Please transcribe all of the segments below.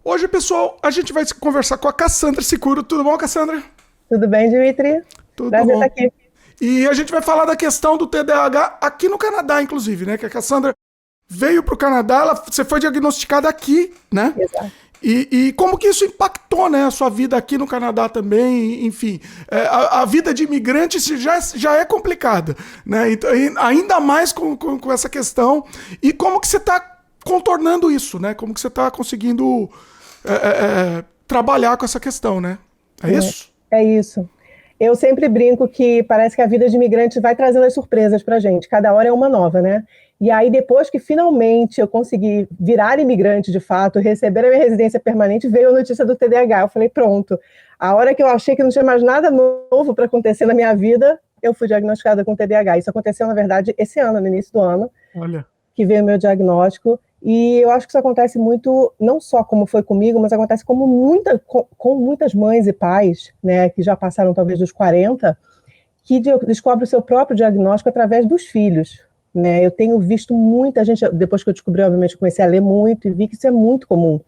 Hoje, pessoal, a gente vai conversar com a Cassandra Sicuro. Tudo bom, Cassandra? Tudo bem, Dimitri? Tudo Prazer estar bom. aqui. E a gente vai falar da questão do TDAH aqui no Canadá, inclusive, né? Que a Cassandra veio para o Canadá, você foi diagnosticada aqui, né? Exato. E como que isso impactou, né, a sua vida aqui no Canadá também, enfim. A vida de imigrante já é complicada, né? Então, ainda mais com essa questão. E como que você está contornando isso, né? Como que você está conseguindo trabalhar com essa questão, né? É isso? É isso. Eu sempre brinco que parece que a vida de imigrante vai trazendo as surpresas pra gente. Cada hora é uma nova, né? E aí, depois que finalmente eu consegui virar imigrante de fato, receber a minha residência permanente, veio a notícia do TDAH. Eu falei, pronto. A hora que eu achei que não tinha mais nada novo para acontecer na minha vida, eu fui diagnosticada com TDAH. Isso aconteceu, na verdade, esse ano, no início do ano. Olha. Que veio o meu diagnóstico, e eu acho que isso acontece muito, não só como foi comigo, mas acontece como com muitas mães e pais, né, que já passaram talvez dos 40, que descobre o seu próprio diagnóstico através dos filhos, né. Eu tenho visto muita gente, depois que eu descobri, obviamente, eu comecei a ler muito e vi que isso é muito comum.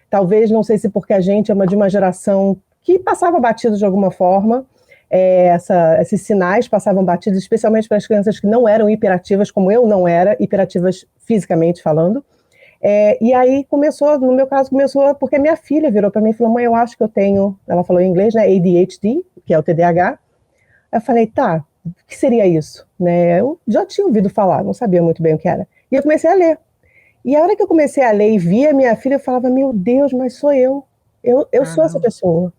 Talvez, não sei se porque a gente é de uma geração que passava batido de alguma forma, esses sinais passavam batidos, especialmente para as crianças que não eram hiperativas, como eu não era, hiperativas fisicamente falando. E aí no meu caso, começou porque minha filha virou para mim e falou, mãe, eu acho que eu tenho, ela falou em inglês, né, ADHD, que é o TDAH. Aí eu falei, tá, o que seria isso? Né, eu já tinha ouvido falar, não sabia muito bem o que era. E eu comecei a ler. E a hora que eu comecei a ler e vi a minha filha, eu falava, meu Deus, mas sou eu. Eu sou essa pessoa.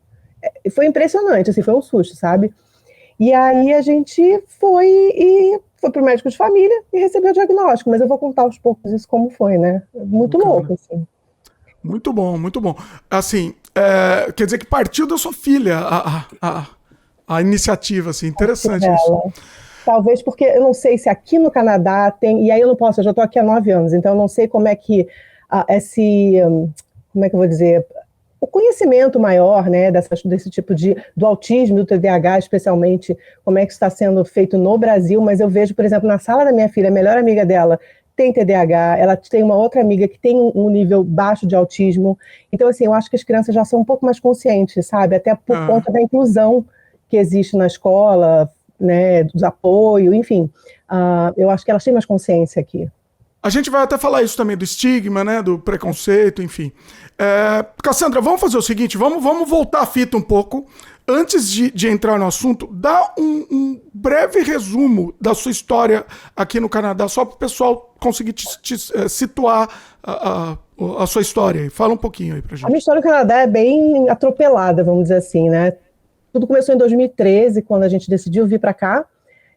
Foi impressionante, assim, foi um susto, sabe? E aí a gente foi para o médico de família e recebeu o diagnóstico, mas eu vou contar aos poucos isso como foi, né? Muito Bacana. louco, assim. Muito bom, muito bom. Assim, quer dizer que partiu da sua filha a iniciativa, assim, interessante isso. Talvez porque eu não sei se aqui no Canadá tem, e aí eu já estou aqui há 9 anos, então eu não sei como é que como é que eu vou dizer, o conhecimento maior, né, desse tipo do autismo, do TDAH, especialmente, como é que está sendo feito no Brasil, mas eu vejo, por exemplo, na sala da minha filha, a melhor amiga dela tem TDAH, ela tem uma outra amiga que tem um nível baixo de autismo, então, assim, eu acho que as crianças já são um pouco mais conscientes, sabe, até por conta da inclusão que existe na escola, né, dos apoios, enfim, eu acho que elas têm mais consciência aqui. A gente vai até falar isso também do estigma, né, do preconceito, enfim. Cassandra, vamos fazer o seguinte, vamos voltar a fita um pouco. Antes de entrar no assunto, dá um breve resumo da sua história aqui no Canadá, só para o pessoal conseguir te situar a sua história. Fala um pouquinho aí pra gente. A minha história no Canadá é bem atropelada, vamos dizer assim, né? Tudo começou em 2013, quando a gente decidiu vir para cá.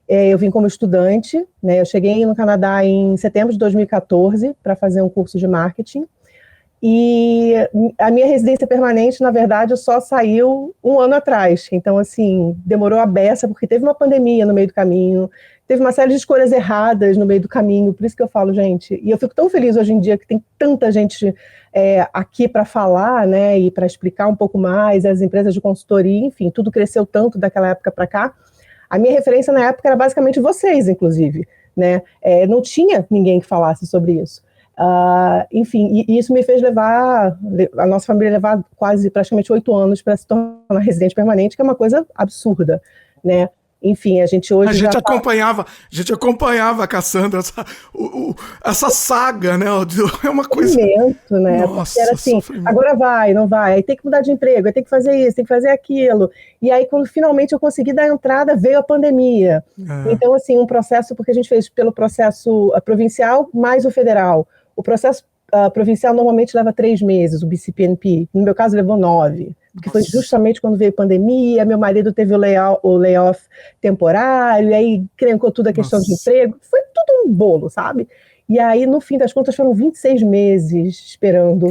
Eu vim como estudante, né? Eu cheguei no Canadá em setembro de 2014 para fazer um curso de marketing. E a minha residência permanente, na verdade, só saiu um ano atrás. Então, assim, demorou a beça, porque teve uma pandemia no meio do caminho, teve uma série de escolhas erradas no meio do caminho. Por isso que eu falo, gente, e eu fico tão feliz hoje em dia que tem tanta gente aqui para falar, né, e para explicar um pouco mais, as empresas de consultoria, enfim, tudo cresceu tanto daquela época para cá. A minha referência na época era basicamente vocês, inclusive, né? Não tinha ninguém que falasse sobre isso. Enfim, e isso me fez a nossa família levar praticamente 8 anos para se tornar residente permanente, que é uma coisa absurda, né? Enfim, a gente hoje a gente acompanhava a Cassandra, essa saga, né? É uma coisa imenso, né? Nossa, porque era assim, agora vai, não vai, aí tem que mudar de emprego, aí tem que fazer isso, tem que fazer aquilo. E aí, quando finalmente eu consegui dar entrada, veio a pandemia. Então, assim, um processo, porque a gente fez pelo processo provincial mais o federal. O processo provincial normalmente leva 3 meses, o BCPNP. No meu caso, levou 9. Porque foi justamente quando veio a pandemia, meu marido teve o layoff temporário, e aí crencou tudo a questão de emprego. Foi tudo um bolo, sabe? E aí, no fim das contas, foram 26 meses esperando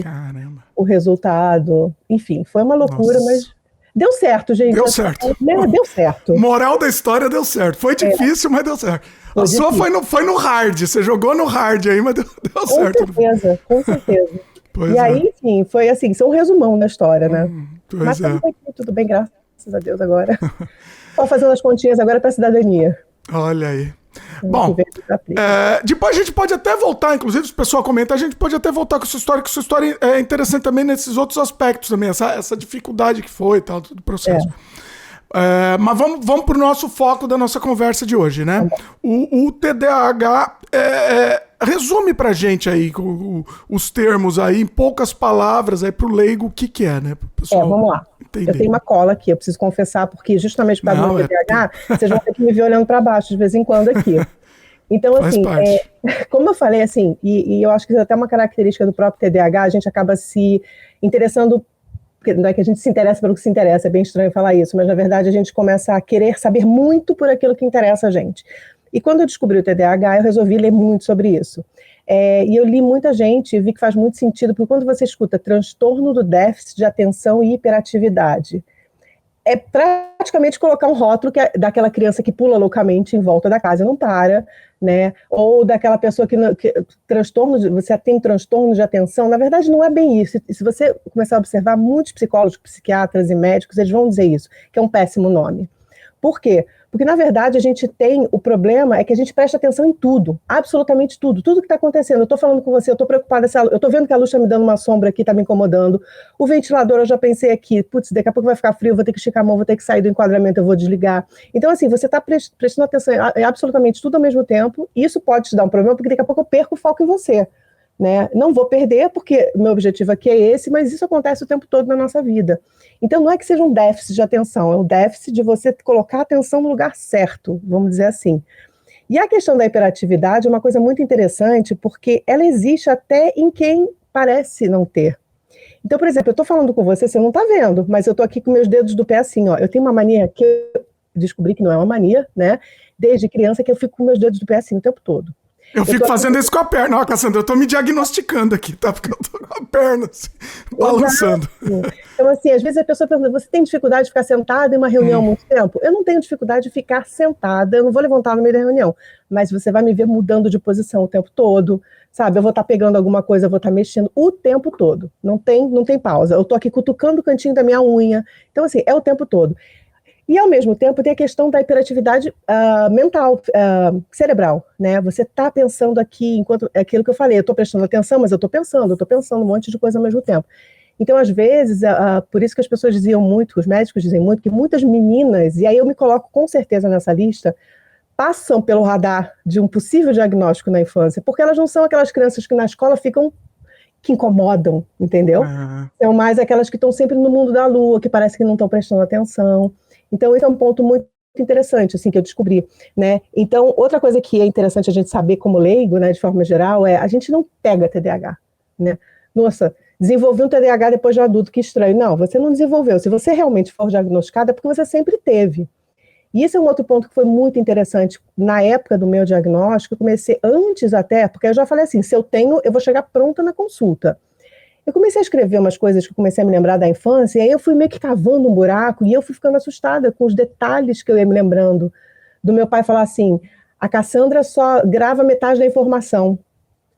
o resultado. Enfim, foi uma loucura, mas deu certo, gente. Deu certo. Deu certo. Moral da história, deu certo. Foi difícil, mas deu certo. A sua foi no hard. Você jogou no hard aí, mas deu certo. Com certeza. E aí, enfim, foi assim, isso é um resumão da história, né? Mas tudo bem, graças a Deus agora. Só fazendo as continhas agora para a cidadania. Olha aí. Bom, Depois a gente pode até voltar, inclusive, se o pessoal comenta, a gente pode até voltar com essa história, que essa história é interessante também nesses outros aspectos também, essa dificuldade que foi e tal, do processo. Mas vamos para o nosso foco da nossa conversa de hoje, né? O TDAH resume pra gente aí os termos aí, em poucas palavras, aí pro leigo, o que é, né? Pro pessoal vamos lá. entender. Eu tenho uma cola aqui, eu preciso confessar, porque justamente por causa do meu TDAH, vocês vão ter que me ver olhando para baixo de vez em quando aqui. Então, assim, como eu falei, assim, e eu acho que isso é até uma característica do próprio TDAH, a gente acaba se interessando, não é que a gente se interessa pelo que se interessa, é bem estranho falar isso, mas na verdade a gente começa a querer saber muito por aquilo que interessa a gente. E quando eu descobri o TDAH, eu resolvi ler muito sobre isso. E eu li muita gente e vi que faz muito sentido, porque quando você escuta transtorno do déficit de atenção e hiperatividade, é praticamente colocar um rótulo daquela criança que pula loucamente em volta da casa e não para, né? Ou daquela pessoa você tem transtorno de atenção. Na verdade, não é bem isso. E se você começar a observar, muitos psicólogos, psiquiatras e médicos, eles vão dizer isso, que é um péssimo nome. Por quê? Porque, na verdade, a gente tem o problema é que a gente presta atenção em tudo, absolutamente tudo que está acontecendo. Eu estou falando com você, eu estou preocupada, eu estou vendo que a luz está me dando uma sombra aqui, está me incomodando. O ventilador, eu já pensei aqui, putz, daqui a pouco vai ficar frio, eu vou ter que esticar a mão, vou ter que sair do enquadramento, eu vou desligar. Então, assim, você está prestando atenção em absolutamente tudo ao mesmo tempo, e isso pode te dar um problema, porque daqui a pouco eu perco o foco em você. Né? Não vou perder, porque meu objetivo aqui é esse, mas isso acontece o tempo todo na nossa vida. Então não é que seja um déficit de atenção, é um déficit de você colocar a atenção no lugar certo, vamos dizer assim. E a questão da hiperatividade é uma coisa muito interessante, porque ela existe até em quem parece não ter. Então, por exemplo, eu estou falando com você não está vendo, mas eu estou aqui com meus dedos do pé assim, ó. Eu tenho uma mania que eu descobri que não é uma mania, né? Desde criança que eu fico com meus dedos do pé assim o tempo todo. Eu fico fazendo isso com a perna. Ó, Cassandra, eu tô me diagnosticando aqui, tá? Porque eu tô com a perna assim, balançando. Então, assim, às vezes a pessoa pergunta, você tem dificuldade de ficar sentada em uma reunião há muito tempo? Eu não tenho dificuldade de ficar sentada, eu não vou levantar no meio da reunião, mas você vai me ver mudando de posição o tempo todo, sabe? Eu vou estar pegando alguma coisa, eu vou estar mexendo o tempo todo. Não tem pausa. Eu tô aqui cutucando o cantinho da minha unha. Então, assim, é o tempo todo. E, ao mesmo tempo, tem a questão da hiperatividade mental, cerebral, né? Você está pensando aqui, enquanto é aquilo que eu falei, eu estou prestando atenção, mas eu estou pensando um monte de coisa ao mesmo tempo. Então, às vezes, por isso que as pessoas diziam muito, os médicos dizem muito, que muitas meninas, e aí eu me coloco com certeza nessa lista, passam pelo radar de um possível diagnóstico na infância, porque elas não são aquelas crianças que na escola ficam que incomodam, entendeu? São mais aquelas que estão sempre no mundo da lua, que parece que não estão prestando atenção. Então, esse é um ponto muito interessante, assim, que eu descobri, né? Então, outra coisa que é interessante a gente saber como leigo, né, de forma geral, a gente não pega TDAH, né? Nossa, desenvolvi um TDAH depois de adulto, que estranho. Não, você não desenvolveu. Se você realmente for diagnosticado, é porque você sempre teve. E esse é um outro ponto que foi muito interessante. Na época do meu diagnóstico, eu comecei antes até, porque eu já falei assim, se eu tenho, eu vou chegar pronta na consulta. Eu comecei a escrever umas coisas que eu comecei a me lembrar da infância, e aí eu fui meio que cavando um buraco, e eu fui ficando assustada com os detalhes que eu ia me lembrando. Do meu pai falar assim, a Cassandra só grava metade da informação.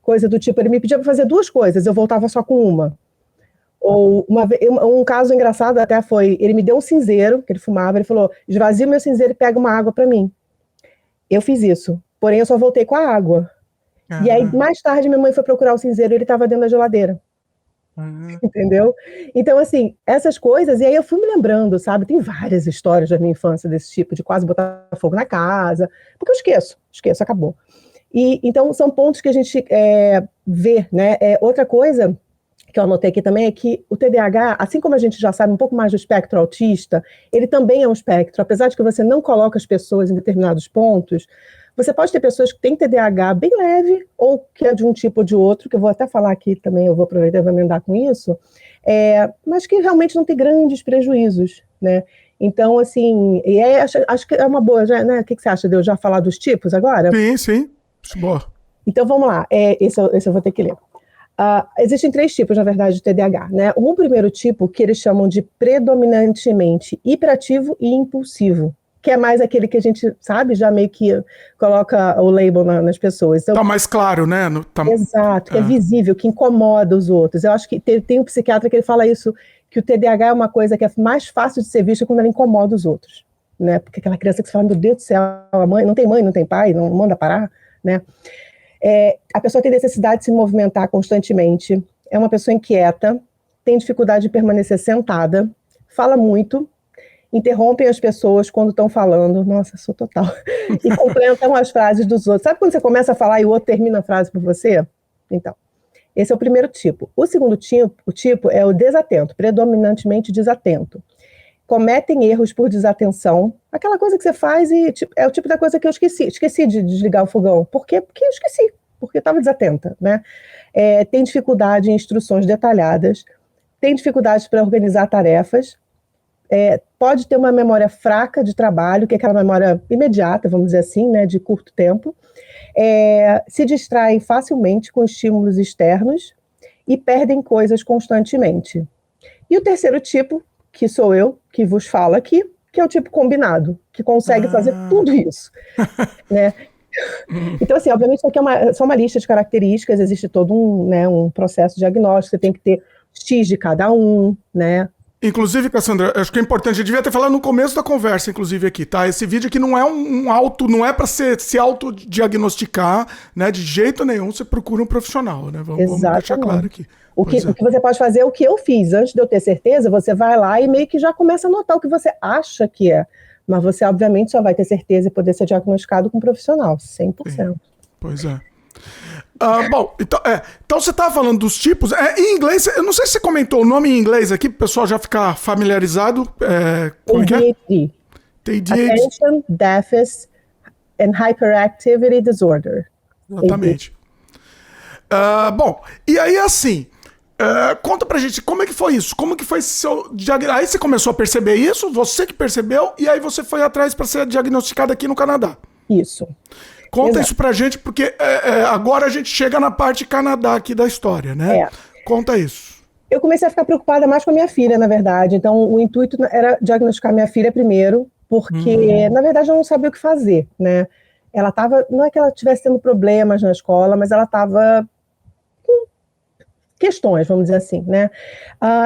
Coisa do tipo, ele me pedia para fazer 2 coisas, eu voltava só com uma. Ou um caso engraçado até foi, ele me deu um cinzeiro, que ele fumava, ele falou, esvazia o meu cinzeiro e pega uma água para mim. Eu fiz isso, porém eu só voltei com a água. E aí, mais tarde, minha mãe foi procurar o cinzeiro e ele estava dentro da geladeira. Entendeu? Então, assim, essas coisas, e aí eu fui me lembrando, sabe? Tem várias histórias da minha infância desse tipo, de quase botar fogo na casa, porque eu esqueço, acabou. E então, são pontos que a gente vê, né? Outra coisa que eu anotei aqui também é que o TDAH, assim como a gente já sabe um pouco mais do espectro autista, ele também é um espectro, apesar de que você não coloca as pessoas em determinados pontos. Você pode ter pessoas que têm TDAH bem leve, ou que é de um tipo ou de outro, que eu vou até falar aqui também, eu vou aproveitar e vou emendar com isso, mas que realmente não tem grandes prejuízos, né? Então, assim, acho que é uma boa, né? O que você acha de eu já falar dos tipos agora? Sim, boa. Então, vamos lá, esse eu vou ter que ler. Existem 3 tipos, na verdade, de TDAH, né? Um primeiro tipo, que eles chamam de predominantemente hiperativo e impulsivo, que é mais aquele que a gente, sabe, já meio que coloca o label nas pessoas. Então, tá mais claro, né? Exato, que é visível, que incomoda os outros. Eu acho que tem um psiquiatra que ele fala isso, que o TDAH é uma coisa que é mais fácil de ser vista quando ela incomoda os outros, né? Porque aquela criança que você fala, meu Deus do céu, a mãe não tem pai, não manda parar, né? A pessoa tem necessidade de se movimentar constantemente, é uma pessoa inquieta, tem dificuldade de permanecer sentada, fala muito, interrompem as pessoas quando estão falando, nossa, sou total, e completam as frases dos outros. Sabe quando você começa a falar e o outro termina a frase por você? Então, esse é o primeiro tipo. O segundo tipo é o desatento, predominantemente desatento. Cometem erros por desatenção, aquela coisa que você faz e é o tipo da coisa que eu esqueci de desligar o fogão. Por quê? Porque eu esqueci, porque eu estava desatenta, né? Tem dificuldade em instruções detalhadas, tem dificuldade para organizar tarefas, pode ter uma memória fraca de trabalho, que é aquela memória imediata, vamos dizer assim, né, de curto tempo, se distraem facilmente com estímulos externos e perdem coisas constantemente. E o terceiro tipo, que sou eu, que vos falo aqui, que é o tipo combinado, que consegue fazer tudo isso, né? Então, assim, obviamente isso aqui é só uma lista de características, existe todo um processo diagnóstico, você tem que ter X de cada um, né? Inclusive, Cassandra, acho que é importante, eu devia ter falado no começo da conversa, inclusive, aqui, tá? Esse vídeo aqui não é não é para se autodiagnosticar, né? De jeito nenhum, você procura um profissional, né? Vamos deixar claro aqui. O que você pode fazer é o que eu fiz. Antes de eu ter certeza, você vai lá e meio que já começa a notar o que você acha que é. Mas você, obviamente, só vai ter certeza e poder ser diagnosticado com um profissional, 100%. Sim. Pois é. Bom, então você estava falando dos tipos. Em inglês, eu não sei se você comentou o nome em inglês aqui, para o pessoal já ficar familiarizado. Como ADHD. ADHD. Attention Deficit and Hyperactivity Disorder. Exatamente. Bom, e aí assim, conta pra gente, como é que foi isso? Como que foi seu diagnóstico? Aí você começou a perceber isso, você que percebeu, e aí você foi atrás para ser diagnosticada aqui no Canadá. Isso. Conta isso pra gente, porque agora a gente chega na parte Canadá aqui da história, né? Conta isso. Eu comecei a ficar preocupada mais com a minha filha, na verdade. Então, o intuito era diagnosticar minha filha primeiro, porque, na verdade, eu não sabia o que fazer, né? Ela estava, não é que ela estivesse tendo problemas na escola, mas ela estava com questões, vamos dizer assim, né?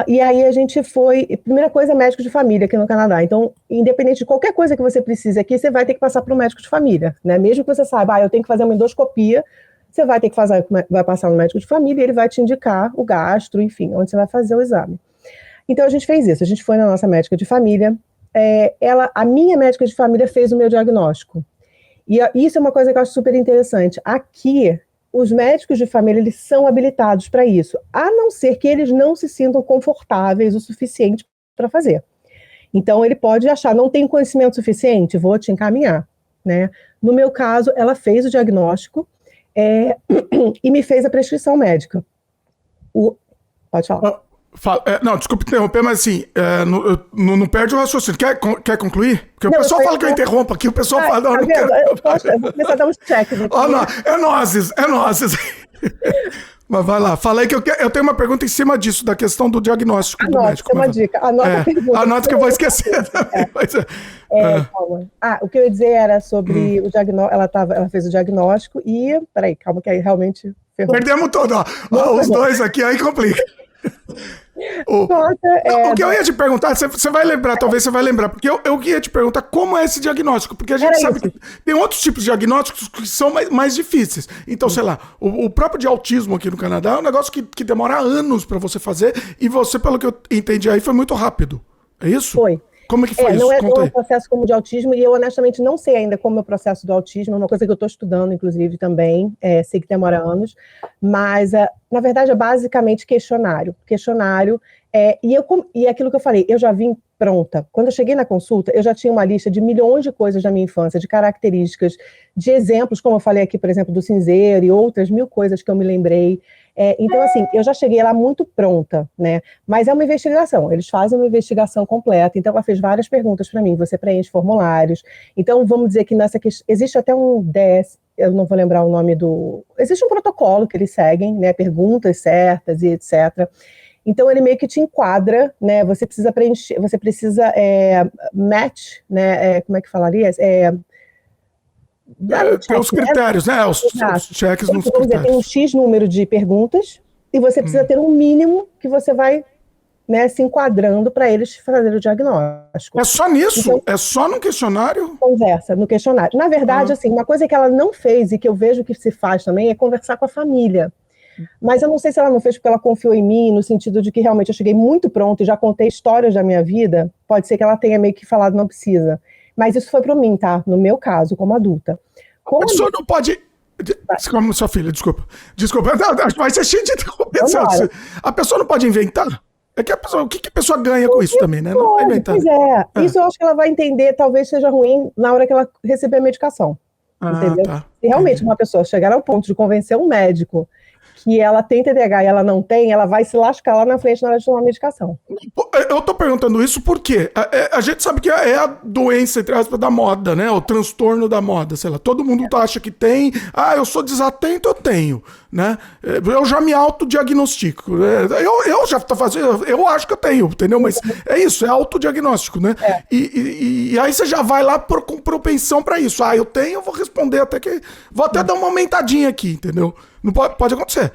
E aí a gente foi, primeira coisa, médico de família aqui no Canadá. Então, independente de qualquer coisa que você precise aqui, você vai ter que passar para o médico de família, né? Mesmo que você saiba, eu tenho que fazer uma endoscopia, você vai ter que vai passar no médico de família e ele vai te indicar o gastro, enfim, onde você vai fazer o exame. Então, a gente fez isso. A gente foi na nossa médica de família. A minha médica de família fez o meu diagnóstico. E isso é uma coisa que eu acho super interessante. Aqui, os médicos de família, eles são habilitados para isso, a não ser que eles não se sintam confortáveis o suficiente para fazer. Então, ele pode achar, não tem conhecimento suficiente, vou te encaminhar, né? No meu caso, ela fez o diagnóstico e me fez a prescrição médica. Pode falar. Não, desculpa interromper, mas assim, não perde o raciocínio. Quer concluir? Porque o pessoal fala que eu interrompo aqui, o pessoal fala, não quero. Eu vou começar a dar uns checks aqui. É nozes. Mas vai lá, fala aí que eu tenho uma pergunta em cima disso, da questão do diagnóstico do médico. Tem uma dica, anota a pergunta. Anota que eu vou esquecer também. Calma. O que eu ia dizer era sobre o diagnóstico, ela fez o diagnóstico e, peraí, calma que aí realmente ferrou. Perdemos todo, os dois aqui, aí complica. O que eu ia te perguntar, você vai lembrar, talvez você vai lembrar, porque eu ia te perguntar como é esse diagnóstico, porque a gente sabe que tem outros tipos de diagnósticos que são mais difíceis. Então, sei lá, o próprio de autismo aqui no Canadá é um negócio que demora anos para você fazer, e você, pelo que eu entendi aí, foi muito rápido. É isso? Foi. Como é que foi isso? Não é um processo como de autismo, e eu honestamente não sei ainda como é o processo do autismo, é uma coisa que eu estou estudando, inclusive, também, sei que demora anos, mas, na verdade, é basicamente questionário. E aquilo que eu falei, eu já vim pronta. Quando eu cheguei na consulta, eu já tinha uma lista de milhões de coisas da minha infância, de características, de exemplos, como eu falei aqui, por exemplo, do cinzeiro e outras mil coisas que eu me lembrei. Então, assim, eu já cheguei lá muito pronta, né? Mas é uma investigação, eles fazem uma investigação completa, então ela fez várias perguntas para mim, você preenche formulários. Então, vamos dizer que existe até um DS, eu não vou lembrar o nome existe um protocolo que eles seguem, né? Perguntas certas e etc. Então, ele meio que te enquadra, né? Você precisa preencher, você precisa match, né? Como é que falaria? Tem os critérios, né? Os cheques nos critérios. Tem um X número de perguntas e você precisa ter um mínimo que você vai né, se enquadrando para eles fazerem o diagnóstico. É só nisso? Então, é só no questionário? Conversa no questionário. Na verdade, assim, uma coisa que ela não fez e que eu vejo que se faz também é conversar com a família. Mas eu não sei se ela não fez porque ela confiou em mim, no sentido de que realmente eu cheguei muito pronto e já contei histórias da minha vida. Pode ser que ela tenha meio que falado, não precisa. Mas isso foi para mim, tá? No meu caso, como adulta. A pessoa não pode... Como sua filha, desculpa. Desculpa, vai ser cheio de interrupção. A pessoa não pode inventar? É que a pessoa, o que a pessoa ganha com isso também, né? Não vai inventar. Pois é. Isso eu acho que ela vai entender, talvez seja ruim na hora que ela receber a medicação. Entendeu? Tá. Se realmente uma pessoa chegar ao ponto de convencer um médico que ela tem TDAH e ela não tem, ela vai se lascar lá na frente na hora de tomar a medicação. Eu tô perguntando isso porque a gente sabe que é a doença, entre aspas, da moda, né? O transtorno da moda, sei lá. Todo mundo acha que tem. Eu sou desatento, eu tenho, né? Eu já me autodiagnostico. Eu já tô fazendo, eu acho que eu tenho, entendeu? Mas é isso, é autodiagnóstico, né? E aí você já vai lá com propensão pra isso. Eu tenho, eu vou responder até que... Vou até dar uma aumentadinha aqui, entendeu? Não pode acontecer.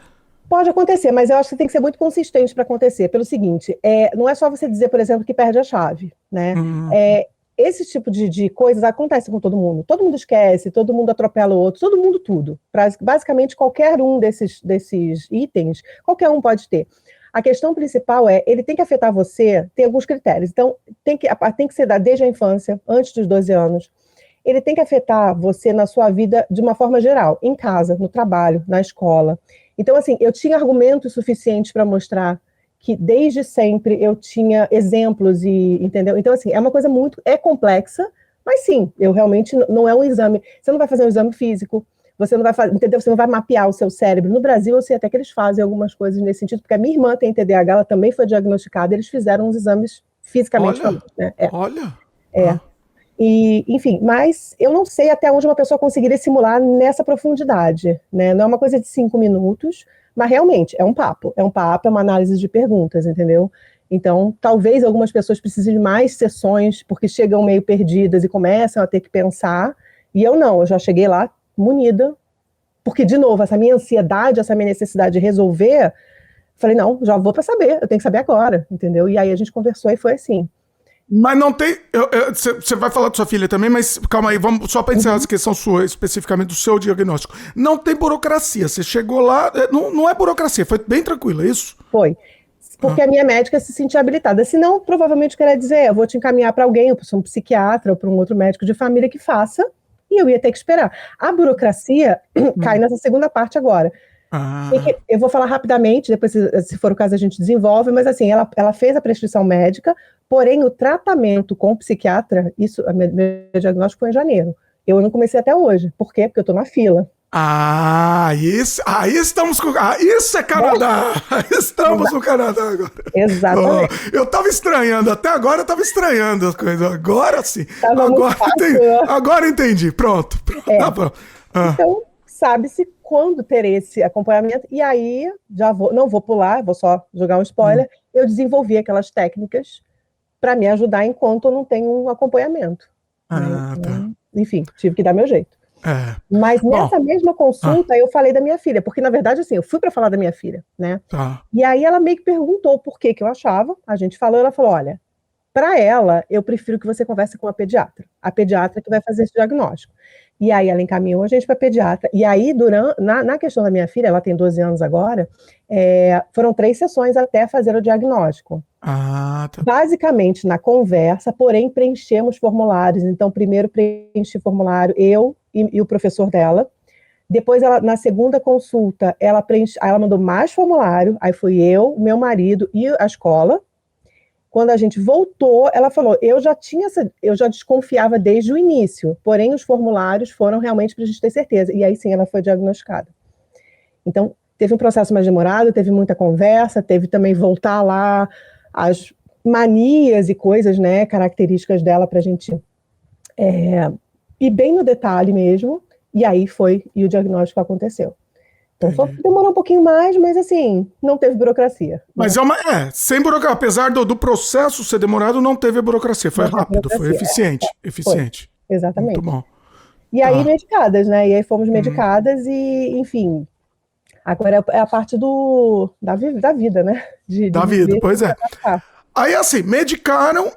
Pode acontecer, mas eu acho que tem que ser muito consistente para acontecer. Pelo seguinte, não é só você dizer, por exemplo, que perde a chave, né? Esse tipo de coisas acontece com todo mundo. Todo mundo esquece, todo mundo atropela o outro, todo mundo tudo. Basicamente, qualquer um desses itens, qualquer um pode ter. A questão principal ele tem que afetar você, tem alguns critérios. Então, tem que ser desde a infância, antes dos 12 anos. Ele tem que afetar você na sua vida de uma forma geral, em casa, no trabalho, na escola. Então, assim, eu tinha argumentos suficientes para mostrar que desde sempre eu tinha exemplos, entendeu? Então, assim, é uma coisa complexa, mas sim, eu realmente não é um exame. Você não vai fazer um exame físico, você não vai fazer, entendeu? Você não vai mapear o seu cérebro. No Brasil, eu sei até que eles fazem algumas coisas nesse sentido, porque a minha irmã tem TDAH, ela também foi diagnosticada, eles fizeram uns exames fisicamente falando, né? Olha! E, enfim, mas eu não sei até onde uma pessoa conseguiria simular nessa profundidade, né? Não é uma coisa de 5 minutos, mas realmente é um papo, é uma análise de perguntas, entendeu? Então, talvez algumas pessoas precisem de mais sessões, porque chegam meio perdidas e começam a ter que pensar, e eu não, eu já cheguei lá munida, porque, de novo, essa minha ansiedade, essa minha necessidade de resolver, falei, não, já vou para saber, eu tenho que saber agora, entendeu? E aí a gente conversou e foi assim. Mas não tem... Você vai falar da sua filha também, mas calma aí, vamos só para encerrar essa questão sua, especificamente do seu diagnóstico. Não tem burocracia, você chegou lá... Não é burocracia, foi bem tranquilo, é isso? Foi. Porque a minha médica se sentia habilitada. Senão, provavelmente, queria dizer, eu vou te encaminhar para alguém, ou para um psiquiatra, ou para um outro médico de família que faça, e eu ia ter que esperar. A burocracia cai nessa segunda parte agora. Eu vou falar rapidamente, depois, se for o caso, a gente desenvolve, mas assim, ela fez a prescrição médica, porém o tratamento com o psiquiatra, meu diagnóstico foi em janeiro. Eu não comecei até hoje. Por quê? Porque eu estou na fila. Isso estamos com... isso é Canadá! Estamos no Canadá agora. Exatamente. Eu tava estranhando, até agora eu tava estranhando as coisas. Agora sim. Agora entendi. Pronto. Tá pronto. Então, sabe-se quando ter esse acompanhamento, e aí, não vou pular, vou só jogar um spoiler, eu desenvolvi aquelas técnicas para me ajudar enquanto eu não tenho um acompanhamento. Então, enfim, tive que dar meu jeito. Mas nessa mesma consulta eu falei da minha filha, porque na verdade assim, eu fui para falar da minha filha, né? E aí ela meio que perguntou por que eu achava, a gente falou, ela falou, olha, para ela eu prefiro que você converse com a pediatra que vai fazer esse diagnóstico. E aí ela encaminhou a gente para pediatra, e aí na questão da minha filha, ela tem 12 anos agora, foram 3 sessões até fazer o diagnóstico. Tá. Basicamente na conversa, porém preenchemos formulários, então primeiro preenchi formulário eu e o professor dela, depois na segunda consulta ela mandou mais formulário, aí fui eu, meu marido e a escola. Quando a gente voltou, ela falou, eu já desconfiava desde o início, porém os formulários foram realmente para a gente ter certeza, e aí sim ela foi diagnosticada. Então, teve um processo mais demorado, teve muita conversa, teve também voltar lá as manias e coisas, né, características dela para a gente ir bem no detalhe mesmo, e aí e o diagnóstico aconteceu. Então demorou um pouquinho mais, mas assim, não teve burocracia. Mas sem burocracia, apesar do processo ser demorado, não teve a burocracia, foi rápido, foi eficiente. Eficiente. Foi. Exatamente. Muito bom. E aí medicadas, né? E aí fomos medicadas e, enfim, Agora é a parte da vida, né? Da vida, pois é. Aí, assim, medicaram,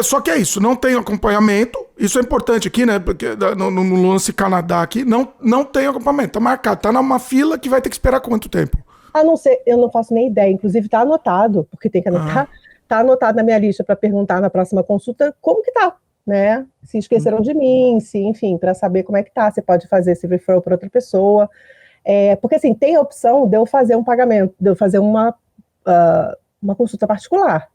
só que é isso, não tem acompanhamento, isso é importante aqui, né, porque no lance Canadá aqui, não tem acompanhamento, tá marcado, tá numa fila que vai ter que esperar quanto tempo? A não ser, eu não faço nem ideia, inclusive tá anotado, porque tem que anotar, tá anotado na minha lista para perguntar na próxima consulta como que tá, né, se esqueceram de mim, se, enfim, para saber como é que tá, você pode fazer esse referral para outra pessoa, porque assim, tem a opção de eu fazer um pagamento, de eu fazer uma consulta particular.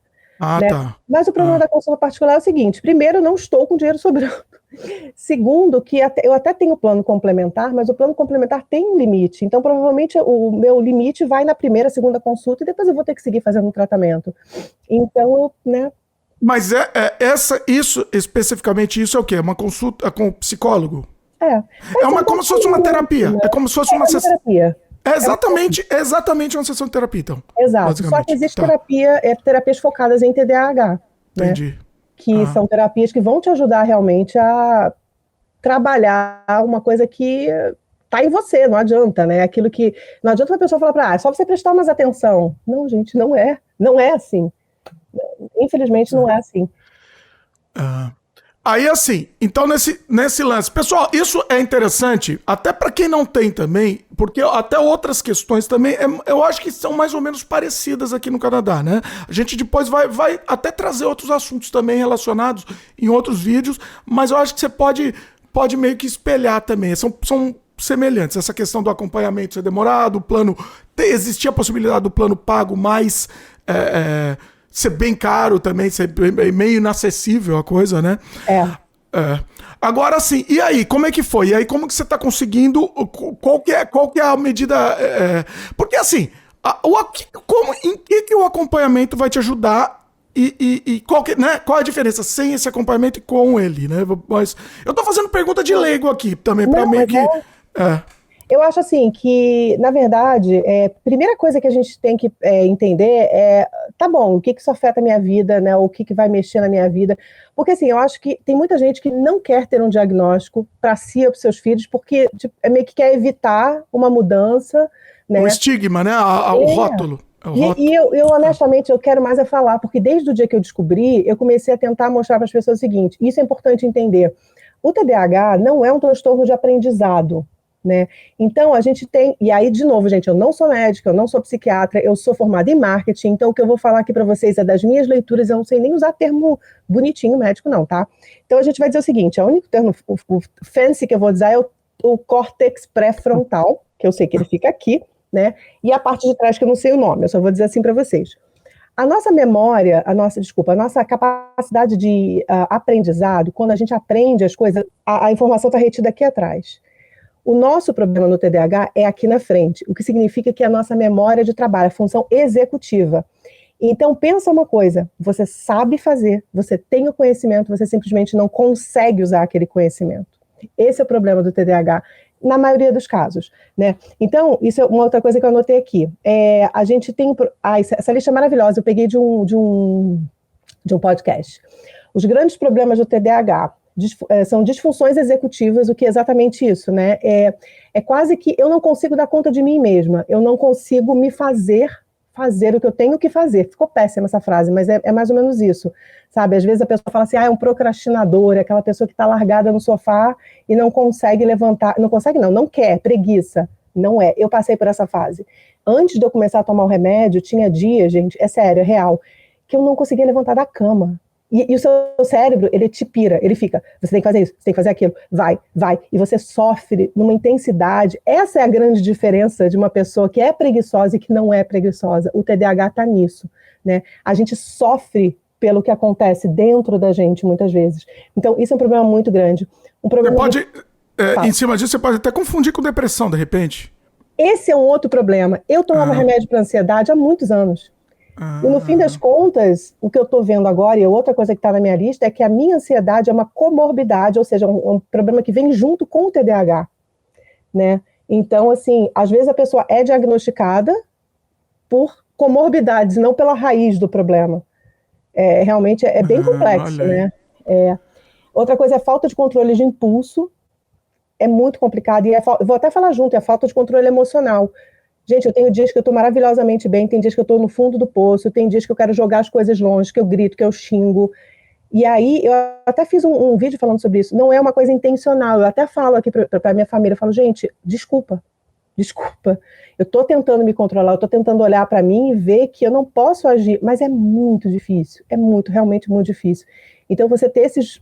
Né? Tá. Mas o problema da consulta particular é o seguinte: primeiro, eu não estou com dinheiro sobrando. Segundo, que eu até tenho plano complementar, mas o plano complementar tem um limite. Então, provavelmente, o meu limite vai na primeira, segunda consulta e depois eu vou ter que seguir fazendo um tratamento. Então, né? Mas isso, especificamente, isso é o quê? Uma consulta com o psicólogo? Como se fosse uma terapia. Né? É como se fosse uma terapia. Exatamente uma sessão de terapia, então. Exato. Só que existe terapias focadas em TDAH. Entendi. Né? Que são terapias que vão te ajudar realmente a trabalhar uma coisa que tá em você, não adianta, né? Aquilo que não adianta uma pessoa falar é só você prestar mais atenção. Não, gente, não é assim. Infelizmente não é assim. Aí, assim, então nesse lance, pessoal, isso é interessante, até para quem não tem também, porque até outras questões também, eu acho que são mais ou menos parecidas aqui no Canadá, né? A gente depois vai até trazer outros assuntos também relacionados em outros vídeos, mas eu acho que você pode meio que espelhar também, são semelhantes, essa questão do acompanhamento ser demorado, o plano, existia a possibilidade do plano pago mais... ser bem caro também, ser meio inacessível a coisa, né? Agora, assim, e aí, como é que foi? E aí, como que você tá conseguindo? Qual que é a medida? Porque, assim, em que o acompanhamento vai te ajudar e qual é a diferença sem esse acompanhamento e com ele, né? Mas eu tô fazendo pergunta de leigo aqui também, para meio que... Eu acho assim que, na verdade, a primeira coisa que a gente tem que entender tá bom, o que isso afeta a minha vida, né? O que vai mexer na minha vida. Porque, assim, eu acho que tem muita gente que não quer ter um diagnóstico para si ou para seus filhos, porque meio que quer evitar uma mudança, né? O estigma, né? O rótulo. E eu, honestamente, eu quero mais falar, porque desde o dia que eu descobri, eu comecei a tentar mostrar para as pessoas o seguinte, isso é importante entender. O TDAH não é um transtorno de aprendizado, né? Então, a gente tem... E aí, de novo, gente, eu não sou médica, eu não sou psiquiatra, eu sou formada em marketing, então o que eu vou falar aqui para vocês é das minhas leituras, eu não sei nem usar termo bonitinho médico, não, tá? Então, a gente vai dizer o seguinte, o único termo o fancy que eu vou dizer é o córtex pré-frontal, que eu sei que ele fica aqui, né? E a parte de trás que eu não sei o nome, eu só vou dizer assim para vocês. A nossa memória, a nossa capacidade de aprendizado, quando a gente aprende as coisas, a informação está retida aqui atrás. O nosso problema no TDAH é aqui na frente, o que significa que a nossa memória de trabalho, a função executiva. Então, pensa uma coisa, você sabe fazer, você tem o conhecimento, você simplesmente não consegue usar aquele conhecimento. Esse é o problema do TDAH, na maioria dos casos, né? Então, isso é uma outra coisa que eu anotei aqui. A gente tem... essa lista é maravilhosa, eu peguei de um podcast. Os grandes problemas do TDAH... são disfunções executivas, o que é exatamente isso, né? É quase que eu não consigo dar conta de mim mesma, eu não consigo me fazer o que eu tenho que fazer. Ficou péssima essa frase, mas é mais ou menos isso, sabe? Às vezes a pessoa fala assim, é um procrastinador, é aquela pessoa que está largada no sofá e não consegue levantar, não quer, preguiça. Não é, eu passei por essa fase. Antes de eu começar a tomar o remédio, tinha dias, gente, é sério, é real, que eu não conseguia levantar da cama. E o seu cérebro, ele te pira, ele fica, você tem que fazer isso, você tem que fazer aquilo, vai, e você sofre numa intensidade. Essa é a grande diferença de uma pessoa que é preguiçosa e que não é preguiçosa. O TDAH está nisso, né? A gente sofre pelo que acontece dentro da gente, muitas vezes. Então, isso é um problema muito grande. Em cima disso, você pode até confundir com depressão, de repente. Esse é um outro problema. Eu tomava remédio para ansiedade há muitos anos. E no fim das contas, o que eu estou vendo agora, e outra coisa que está na minha lista, é que a minha ansiedade é uma comorbidade, ou seja, um problema que vem junto com o TDAH, né? Então, assim, às vezes a pessoa é diagnosticada por comorbidades, não pela raiz do problema. Realmente é bem complexo, né? Outra coisa é falta de controle de impulso, é muito complicado, e vou até falar junto, é a falta de controle emocional. Gente, eu tenho dias que eu tô maravilhosamente bem, tem dias que eu tô no fundo do poço, tem dias que eu quero jogar as coisas longe, que eu grito, que eu xingo. E aí, eu até fiz um vídeo falando sobre isso. Não é uma coisa intencional. Eu até falo aqui para minha família, eu falo, gente, desculpa. Eu estou tentando me controlar, eu estou tentando olhar para mim e ver que eu não posso agir, mas é muito difícil. É realmente muito difícil. Então, você ter esses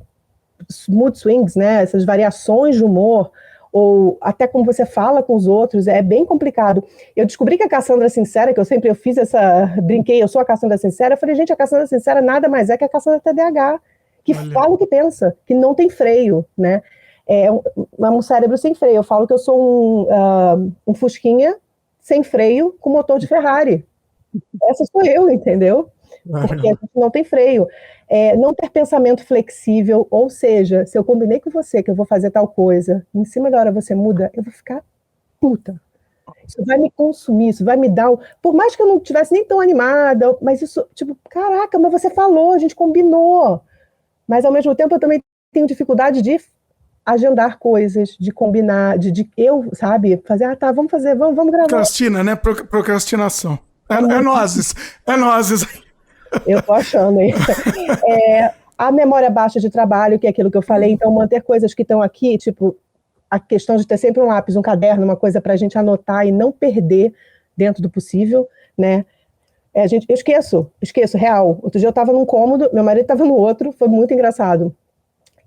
mood swings, né, essas variações de humor, ou até como você fala com os outros, é bem complicado. Eu descobri que a Cassandra Sincera, que eu fiz brinquei, eu sou a Cassandra Sincera, eu falei, gente, a Cassandra Sincera nada mais é que a Cassandra TDAH, que fala o que pensa, que não tem freio, né? É um cérebro sem freio. Eu falo que eu sou um fusquinha sem freio com motor de Ferrari. Essa sou eu, entendeu? Porque a gente não tem freio. Não ter pensamento flexível, ou seja, se eu combinei com você que eu vou fazer tal coisa, em cima da hora você muda, eu vou ficar puta. Isso vai me consumir, isso vai me dar... Por mais que eu não estivesse nem tão animada, mas isso, tipo, caraca, mas você falou, a gente combinou. Mas, ao mesmo tempo, eu também tenho dificuldade de agendar coisas, de combinar, de eu, sabe, fazer, tá, vamos fazer, vamos gravar. Procrastina, né? Procrastinação. É nozes. Eu tô achando, hein? A memória baixa de trabalho, que é aquilo que eu falei, então manter coisas que estão aqui, tipo, a questão de ter sempre um lápis, um caderno, uma coisa pra gente anotar e não perder dentro do possível, né? Eu esqueço, real. Outro dia eu tava num cômodo, meu marido tava no outro, foi muito engraçado.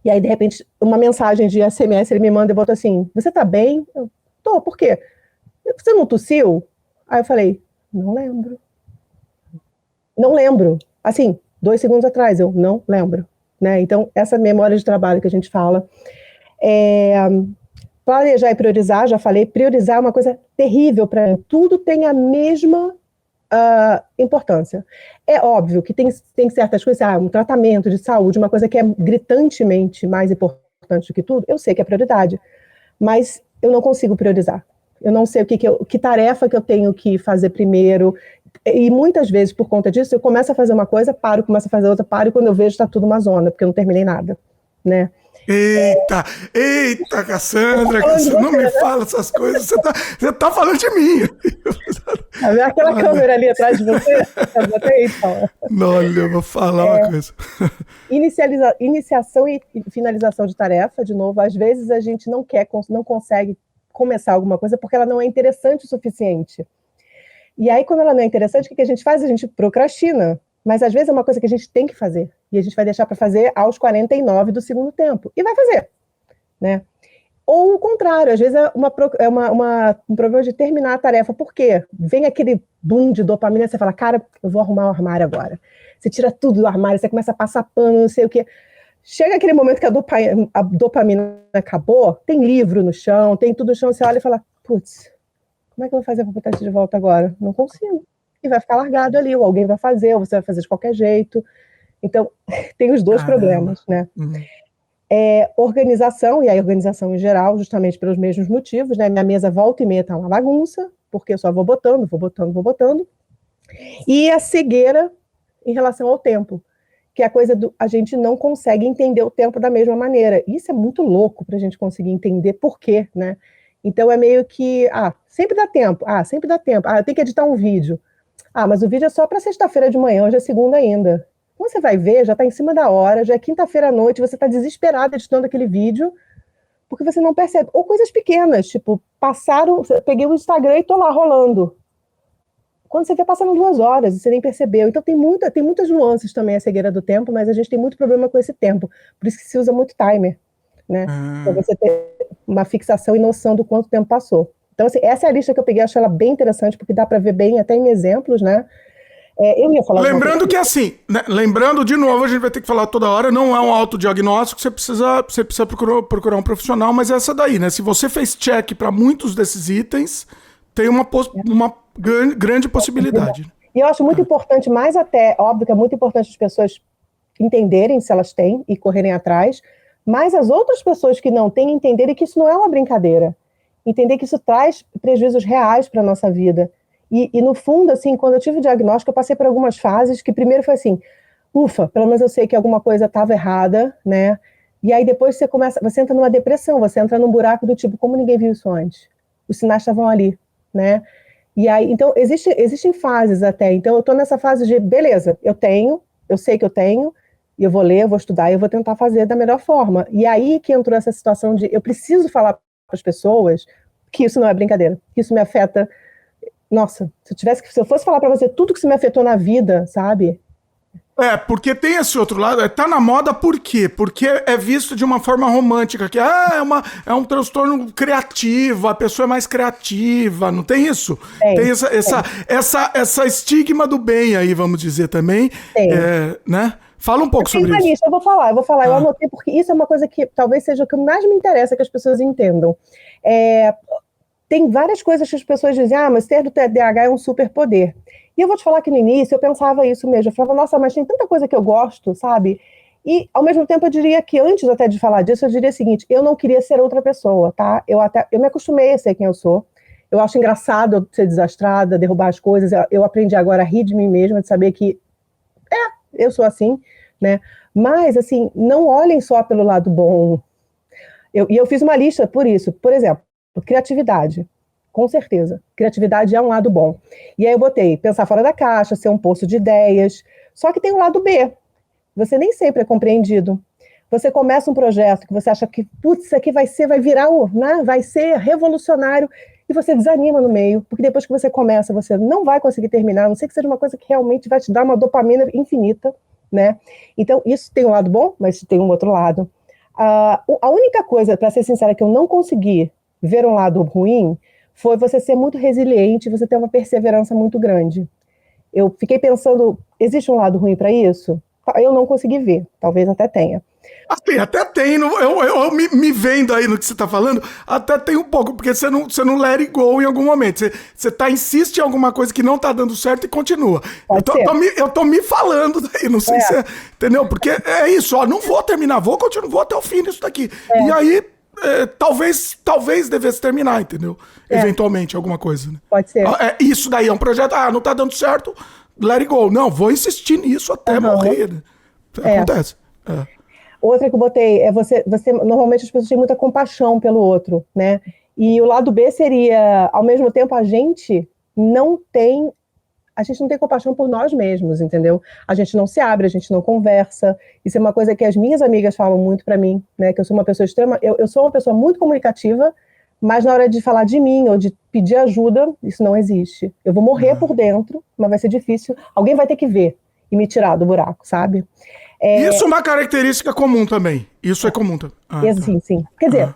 E aí, de repente, uma mensagem de SMS ele me manda e bota assim, você tá bem? Eu, tô, por quê? Você não tossiu? Aí eu falei, não lembro. Não lembro. Assim, 2 segundos atrás, eu não lembro. Né? Então, essa memória de trabalho que a gente fala. Planejar e priorizar, já falei, priorizar é uma coisa terrível para mim. Tudo tem a mesma importância. É óbvio que tem certas coisas, um tratamento de saúde, uma coisa que é gritantemente mais importante do que tudo, eu sei que é prioridade, mas eu não consigo priorizar. Eu não sei que tarefa que eu tenho que fazer primeiro, e muitas vezes, por conta disso, eu começo a fazer uma coisa, paro, começo a fazer outra, paro, e quando eu vejo está tudo uma zona, porque eu não terminei nada, né? Eita, Cassandra, não me fala essas coisas, você tá falando de mim. Aquela câmera ali atrás de você, Olha, eu vou falar uma coisa. Iniciação e finalização de tarefa, de novo, às vezes a gente não consegue começar alguma coisa porque ela não é interessante o suficiente. E aí, quando ela não é interessante, o que a gente faz? A gente procrastina. Mas às vezes é uma coisa que a gente tem que fazer. E a gente vai deixar para fazer aos 49 do segundo tempo. E vai fazer. Né? Ou o contrário, às vezes é um problema de terminar a tarefa. Por quê? Vem aquele boom de dopamina, você fala, cara, eu vou arrumar o armário agora. Você tira tudo do armário, você começa a passar pano, não sei o quê. Chega aquele momento que a dopamina acabou, tem livro no chão, tem tudo no chão, você olha e fala, putz, como é que eu vou fazer para botar isso de volta agora? Não consigo. E vai ficar largado ali, ou alguém vai fazer, ou você vai fazer de qualquer jeito. Então, tem os dois problemas, né? Organização, e a organização em geral, justamente pelos mesmos motivos, né? Minha mesa volta e meia tá uma bagunça, porque eu só vou botando. E a cegueira em relação ao tempo, que é a coisa a gente não consegue entender o tempo da mesma maneira. Isso é muito louco para a gente conseguir entender por quê, né? Então, é meio que, sempre dá tempo, eu tenho que editar um vídeo. Mas o vídeo é só para sexta-feira de manhã, hoje é segunda ainda. Quando você vai ver, já está em cima da hora, já é quinta-feira à noite, você está desesperado editando aquele vídeo, porque você não percebe. Ou coisas pequenas, tipo, peguei o Instagram e estou lá rolando. Quando você vê, passando 2 horas, você nem percebeu. Então tem muitas nuances também a cegueira do tempo, mas a gente tem muito problema com esse tempo. Por isso que se usa muito timer, né? Para você ter uma fixação e noção do quanto tempo passou. Então, assim, essa é a lista que eu peguei, acho ela bem interessante, porque dá para ver bem, até em exemplos, né? Eu ia falar lembrando que assim, né? Lembrando de novo, a gente vai ter que falar toda hora, não é um autodiagnóstico, você precisa procurar um profissional, mas é essa daí, né? Se você fez check para muitos desses itens, tem uma grande possibilidade. E eu acho muito importante, mais até, óbvio que é muito importante as pessoas entenderem se elas têm e correrem atrás, mas as outras pessoas que não têm entenderem que isso não é uma brincadeira. Entender que isso traz prejuízos reais para a nossa vida. E, no fundo, assim, quando eu tive o diagnóstico, eu passei por algumas fases que primeiro foi assim, ufa, pelo menos eu sei que alguma coisa estava errada, né? E aí depois você entra numa depressão, você entra num buraco do tipo, como ninguém viu isso antes? Os sinais estavam ali, né? E aí, então, existem fases até. Então, eu estou nessa fase de, beleza, eu sei que eu tenho, e eu vou ler, eu vou estudar, e eu vou tentar fazer da melhor forma. E aí que entrou essa situação de, eu preciso falar para as pessoas que isso não é brincadeira, que isso me afeta. Nossa, se eu fosse falar para você tudo que isso me afetou na vida, sabe? Porque tem esse outro lado, tá na moda por quê? Porque é visto de uma forma romântica, que é um transtorno criativo, a pessoa é mais criativa, não tem isso? Tem essa estigma do bem aí, vamos dizer também, né? Fala um pouco sobre isso. Eu vou falar, eu anotei, porque isso é uma coisa que talvez seja o que mais me interessa que as pessoas entendam. Tem várias coisas que as pessoas dizem, mas ter do TDAH é um superpoder. E eu vou te falar que no início eu pensava isso mesmo. Eu falava, nossa, mas tem tanta coisa que eu gosto, sabe? E, ao mesmo tempo, eu diria que, antes até de falar disso, eu diria o seguinte, eu não queria ser outra pessoa, tá? Eu me acostumei a ser quem eu sou. Eu acho engraçado eu ser desastrada, derrubar as coisas. Eu aprendi agora a rir de mim mesma, de saber que, eu sou assim, né? Mas, assim, não olhem só pelo lado bom. E eu fiz uma lista por isso. Por exemplo, criatividade. Com certeza. Criatividade é um lado bom. E aí eu botei pensar fora da caixa, ser um poço de ideias. Só que tem um lado B. Você nem sempre é compreendido. Você começa um projeto que você acha que, putz, isso aqui vai virar, né? Vai ser revolucionário, e você desanima no meio, porque depois que você começa, você não vai conseguir terminar, a não ser que seja uma coisa que realmente vai te dar uma dopamina infinita, né? Então, isso tem um lado bom, mas tem um outro lado. A única coisa, para ser sincera, que eu não consegui ver um lado ruim, foi você ser muito resiliente, você ter uma perseverança muito grande. Eu fiquei pensando, existe um lado ruim para isso? Eu não consegui ver, talvez até tenha. Até tem, eu me vendo aí no que você tá falando, até tem um pouco, porque você não let it go em algum momento. Você insiste em alguma coisa que não tá dando certo e continua. Eu tô me falando daí, não sei se é, entendeu? Porque é isso, não vou terminar, vou continuar, vou até o fim disso daqui. E aí, talvez devesse terminar, entendeu? Eventualmente, alguma coisa. Né? Pode ser. Isso daí é um projeto, não tá dando certo, let it go. Não, vou insistir nisso até morrer. Né? Acontece. Outra que eu botei é você. Normalmente as pessoas têm muita compaixão pelo outro, né? E o lado B seria, ao mesmo tempo, a gente não tem compaixão por nós mesmos, entendeu? A gente não se abre, a gente não conversa. Isso é uma coisa que as minhas amigas falam muito pra mim, né? Que eu sou uma pessoa eu sou uma pessoa muito comunicativa, mas na hora de falar de mim ou de pedir ajuda, isso não existe. Eu vou morrer por dentro, mas vai ser difícil. Alguém vai ter que ver e me tirar do buraco, sabe? Isso é uma característica comum também. Isso é comum também. Sim. Quer dizer,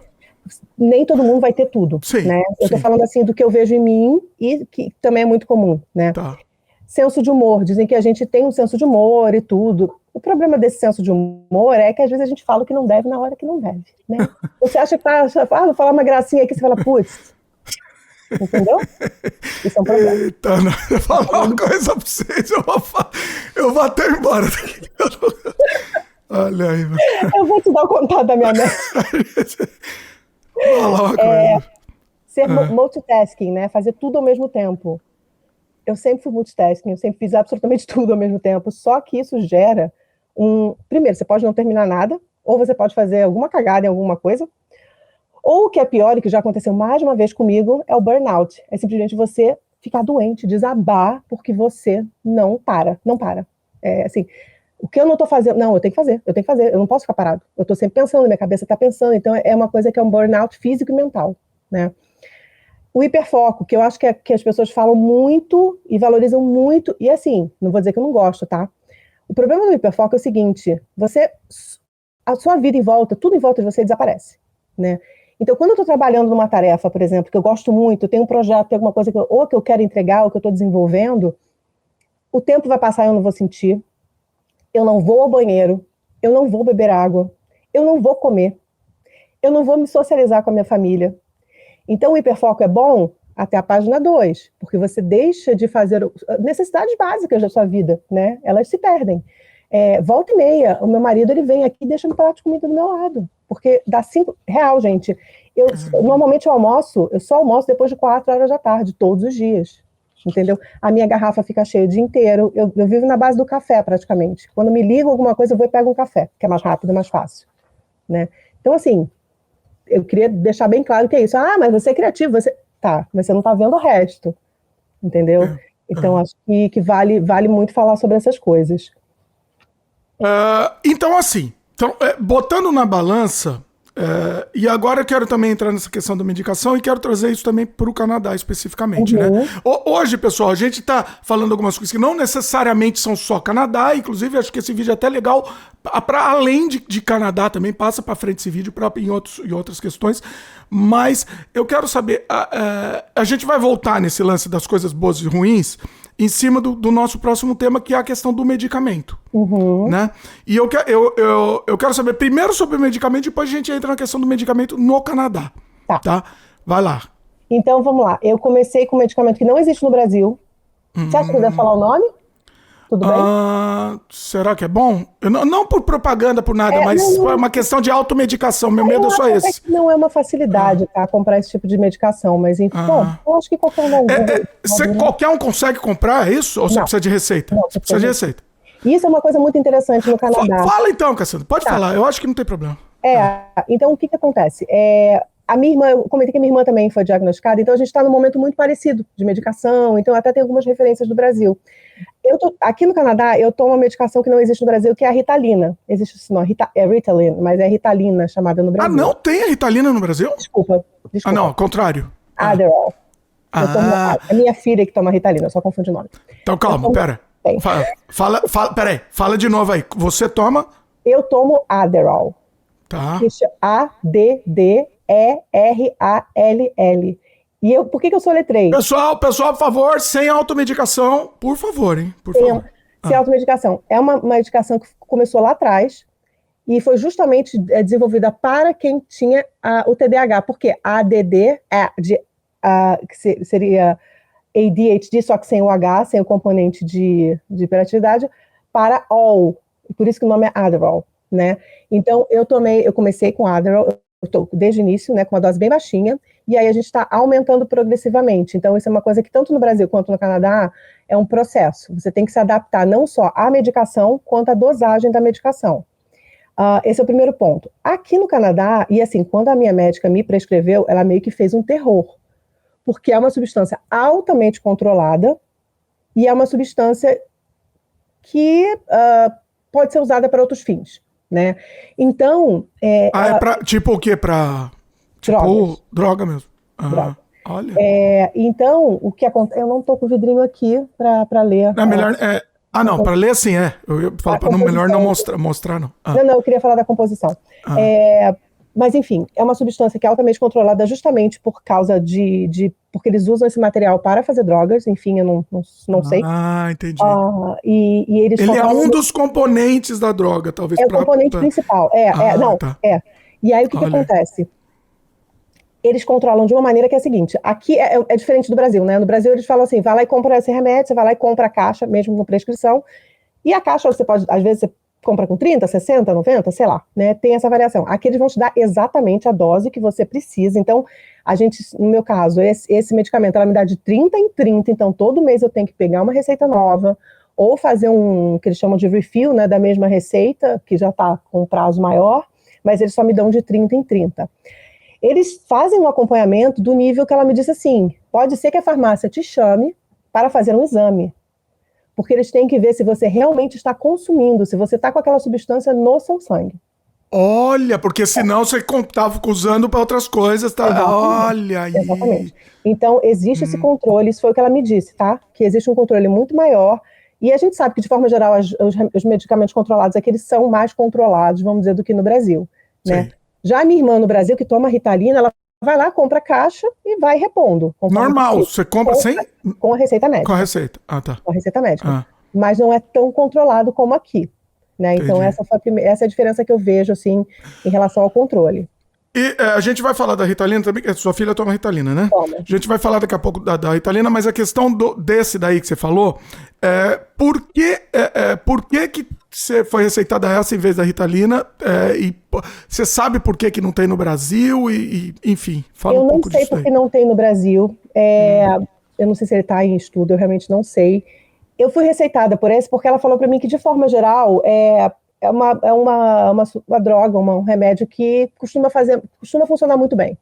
nem todo mundo vai ter tudo, né? Eu tô falando assim do que eu vejo em mim e que também é muito comum, né? Tá. Senso de humor. Dizem que a gente tem um senso de humor e tudo. O problema desse senso de humor é que às vezes a gente fala o que não deve na hora que não deve, né? Você acha que vou falar uma gracinha aqui, você fala, putz. Entendeu? Isso é um problema. Eita, não, eu vou falar uma coisa pra vocês, eu vou até embora daqui. Olha aí, mano. Eu vou te dar o contato da minha mãe. Falar uma coisa. Ser multitasking, né? Fazer tudo ao mesmo tempo. Eu sempre fui multitasking, eu sempre fiz absolutamente tudo ao mesmo tempo, só que isso gera primeiro, você pode não terminar nada, ou você pode fazer alguma cagada em alguma coisa, ou o que é pior, e que já aconteceu mais de uma vez comigo, é o burnout. É simplesmente você ficar doente, desabar, porque você não para. Assim, o que eu não tô fazendo, não, eu tenho que fazer, eu não posso ficar parado. Eu tô sempre pensando, minha cabeça tá pensando, então é uma coisa que é um burnout físico e mental, né? O hiperfoco, que eu acho que as pessoas falam muito e valorizam muito, e assim, não vou dizer que eu não gosto, tá? O problema do hiperfoco é o seguinte, a sua vida em volta, tudo em volta de você desaparece, né? Então, quando eu estou trabalhando numa tarefa, por exemplo, que eu gosto muito, tem um projeto, tem alguma coisa que eu quero entregar, ou que eu estou desenvolvendo, o tempo vai passar e eu não vou sentir, eu não vou ao banheiro, eu não vou beber água, eu não vou comer, eu não vou me socializar com a minha família. Então, o hiperfoco é bom até a página 2, porque você deixa de fazer necessidades básicas da sua vida, né? Elas se perdem. Volta e meia, o meu marido ele vem aqui e deixa um prato de comida do meu lado, porque dá R$5, gente. Normalmente eu só almoço depois de 4 horas da tarde, todos os dias, entendeu? A minha garrafa fica cheia o dia inteiro, eu vivo na base do café praticamente. Quando me ligo alguma coisa, eu vou e pego um café, que é mais rápido, mais fácil, né? Então, assim, eu queria deixar bem claro que é isso. Mas você é criativo, tá, mas você não tá vendo o resto. entendeu? Então, acho que vale muito falar sobre essas coisas. Então, assim, botando na balança, e agora eu quero também entrar nessa questão da medicação e quero trazer isso também para o Canadá especificamente, né? Hoje, pessoal, a gente está falando algumas coisas que não necessariamente são só Canadá, inclusive acho que esse vídeo é até legal para além de Canadá também, passa para frente esse vídeo em outras questões, mas eu quero saber, a gente vai voltar nesse lance das coisas boas e ruins em cima do nosso próximo tema, que é a questão do medicamento. Né? E eu quero saber primeiro sobre o medicamento, depois a gente entra na questão do medicamento no Canadá. Tá? Vai lá. Então, vamos lá. Eu comecei com um medicamento que não existe no Brasil. Você acha que eu devo falar o nome? Tudo bem? Será que é bom? Não por propaganda, por nada, mas é uma questão de automedicação. Meu medo é só esse. Não é uma facilidade, tá? Comprar esse tipo de medicação, mas enfim, eu acho que qualquer um. Qualquer um consegue comprar, é isso? Ou você precisa de receita? Não, você precisa de receita. Isso é uma coisa muito interessante no Canadá. Fala então, Cassandra. Pode falar. Eu acho que não tem problema. Então o que acontece? A minha irmã, eu comentei que a minha irmã também foi diagnosticada, então a gente está num momento muito parecido de medicação, então até tem algumas referências do Brasil. Aqui no Canadá, eu tomo uma medicação que não existe no Brasil, que é a Ritalina. Existe esse nome, é Ritalin, mas é Ritalina chamada no Brasil. Não tem a Ritalina no Brasil? Desculpa. Não, ao contrário. Adderall. É minha filha que toma Ritalina, eu só confundi o nome. Então calma, pera. Fala de novo aí. Você toma? Eu tomo Adderall. Tá. ADDERALL. E por que eu soletrei? Pessoal, por favor, sem automedicação, por favor, hein? Por favor. Sem automedicação. É uma medicação que começou lá atrás e foi justamente desenvolvida para quem tinha o TDAH, porque ADD que seria ADHD, só que sem o H, sem o componente de hiperatividade, para all. Por isso que o nome é Adderall, né? Então, eu comecei com Adderall, eu tô desde o início, né, com uma dose bem baixinha, e aí a gente está aumentando progressivamente. Então, isso é uma coisa que tanto no Brasil quanto no Canadá é um processo. Você tem que se adaptar não só à medicação, quanto à dosagem da medicação. Esse é o primeiro ponto. Aqui no Canadá, e assim, quando a minha médica me prescreveu, ela meio que fez um terror, porque é uma substância altamente controlada e é uma substância que pode ser usada para outros fins, né? Então... tipo o quê? Tipo droga mesmo? Droga. Olha. Então, o que acontece... Eu não estou com o vidrinho aqui para ler. É melhor... não, para ler sim, Eu ia falar para melhor não mostrar, não. Não, eu queria falar da composição. Mas, enfim, é uma substância que é altamente controlada justamente por causa porque eles usam esse material para fazer drogas, enfim, eu não sei. Entendi. E eles Ele é um dos componentes da droga, talvez. É o componente principal. Tá. E aí, o que acontece? Eles controlam de uma maneira que é a seguinte, aqui é diferente do Brasil, né? No Brasil, eles falam assim, vai lá e compra esse remédio, você vai lá e compra a caixa, mesmo com prescrição, e a caixa você pode, às vezes, você compra com 30, 60, 90, sei lá, né? Tem essa variação. Aqui eles vão te dar exatamente a dose que você precisa. Então, no meu caso, esse medicamento, ela me dá de 30 em 30, então todo mês eu tenho que pegar uma receita nova, ou fazer que eles chamam de refill, né, da mesma receita, que já está com um prazo maior, mas eles só me dão de 30 em 30. Eles fazem um acompanhamento do nível que ela me disse assim, pode ser que a farmácia te chame para fazer um exame, porque eles têm que ver se você realmente está consumindo, se você está com aquela substância no seu sangue. Olha, porque senão você estava usando para outras coisas, tá? Exatamente. Olha aí. Exatamente. Então, existe esse controle, isso foi o que ela me disse, tá? Que existe um controle muito maior, e a gente sabe que, de forma geral, os medicamentos controlados aqui, eles são mais controlados, vamos dizer, do que no Brasil, né? Já a minha irmã no Brasil, que toma Ritalina, ela vai lá, compra a caixa e vai repondo. Normal, você compra sem? Com a receita médica. Com a receita, tá. Com a receita médica. Mas não é tão controlado como aqui, né? Então essa é a diferença que eu vejo, assim, em relação ao controle. E a gente vai falar da Ritalina também, que sua filha toma Ritalina, né? Toma. A gente vai falar daqui a pouco da Ritalina, mas a questão desse daí que você falou, por que você foi receitada essa em vez da Ritalina? E você sabe por que não tem no Brasil? Enfim, fala um pouco disso. Eu não sei porque não tem no Brasil. Eu não sei se ele está em estudo, eu realmente não sei. Eu fui receitada por esse porque ela falou para mim que, de forma geral, é uma droga, um remédio que costuma funcionar muito bem.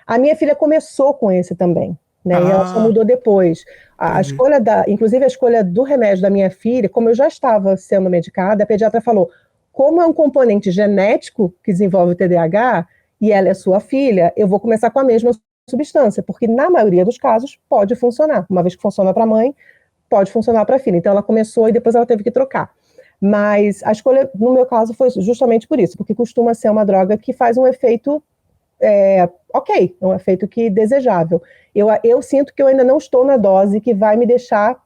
A minha filha começou com esse também, né? E ela só mudou depois. A escolha inclusive a escolha do remédio da minha filha, como eu já estava sendo medicada, a pediatra falou, como é um componente genético que desenvolve o TDAH, e ela é sua filha, eu vou começar com a mesma substância, porque na maioria dos casos pode funcionar. Uma vez que funciona para a mãe, pode funcionar para a filha. Então ela começou e depois ela teve que trocar. Mas a escolha, no meu caso, foi justamente por isso, porque costuma ser uma droga que faz um efeito ok, é um efeito que desejável. Eu sinto que eu ainda não estou na dose que vai me deixar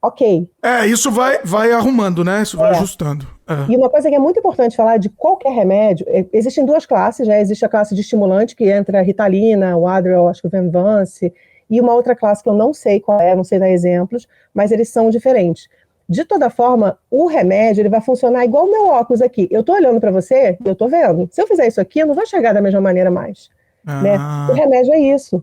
ok. Isso vai arrumando, né? Isso vai ajustando. E uma coisa que é muito importante falar de qualquer remédio, existem duas classes, né? Existe a classe de estimulante, que entra a Ritalina, o Adderall, acho que o Venvance, e uma outra classe que eu não sei qual é, não sei dar exemplos, mas eles são diferentes. De toda forma, o remédio ele vai funcionar igual o meu óculos aqui. Eu estou olhando para você, eu estou vendo. Se eu fizer isso aqui, eu não vou enxergar da mesma maneira mais. Né? O remédio é isso.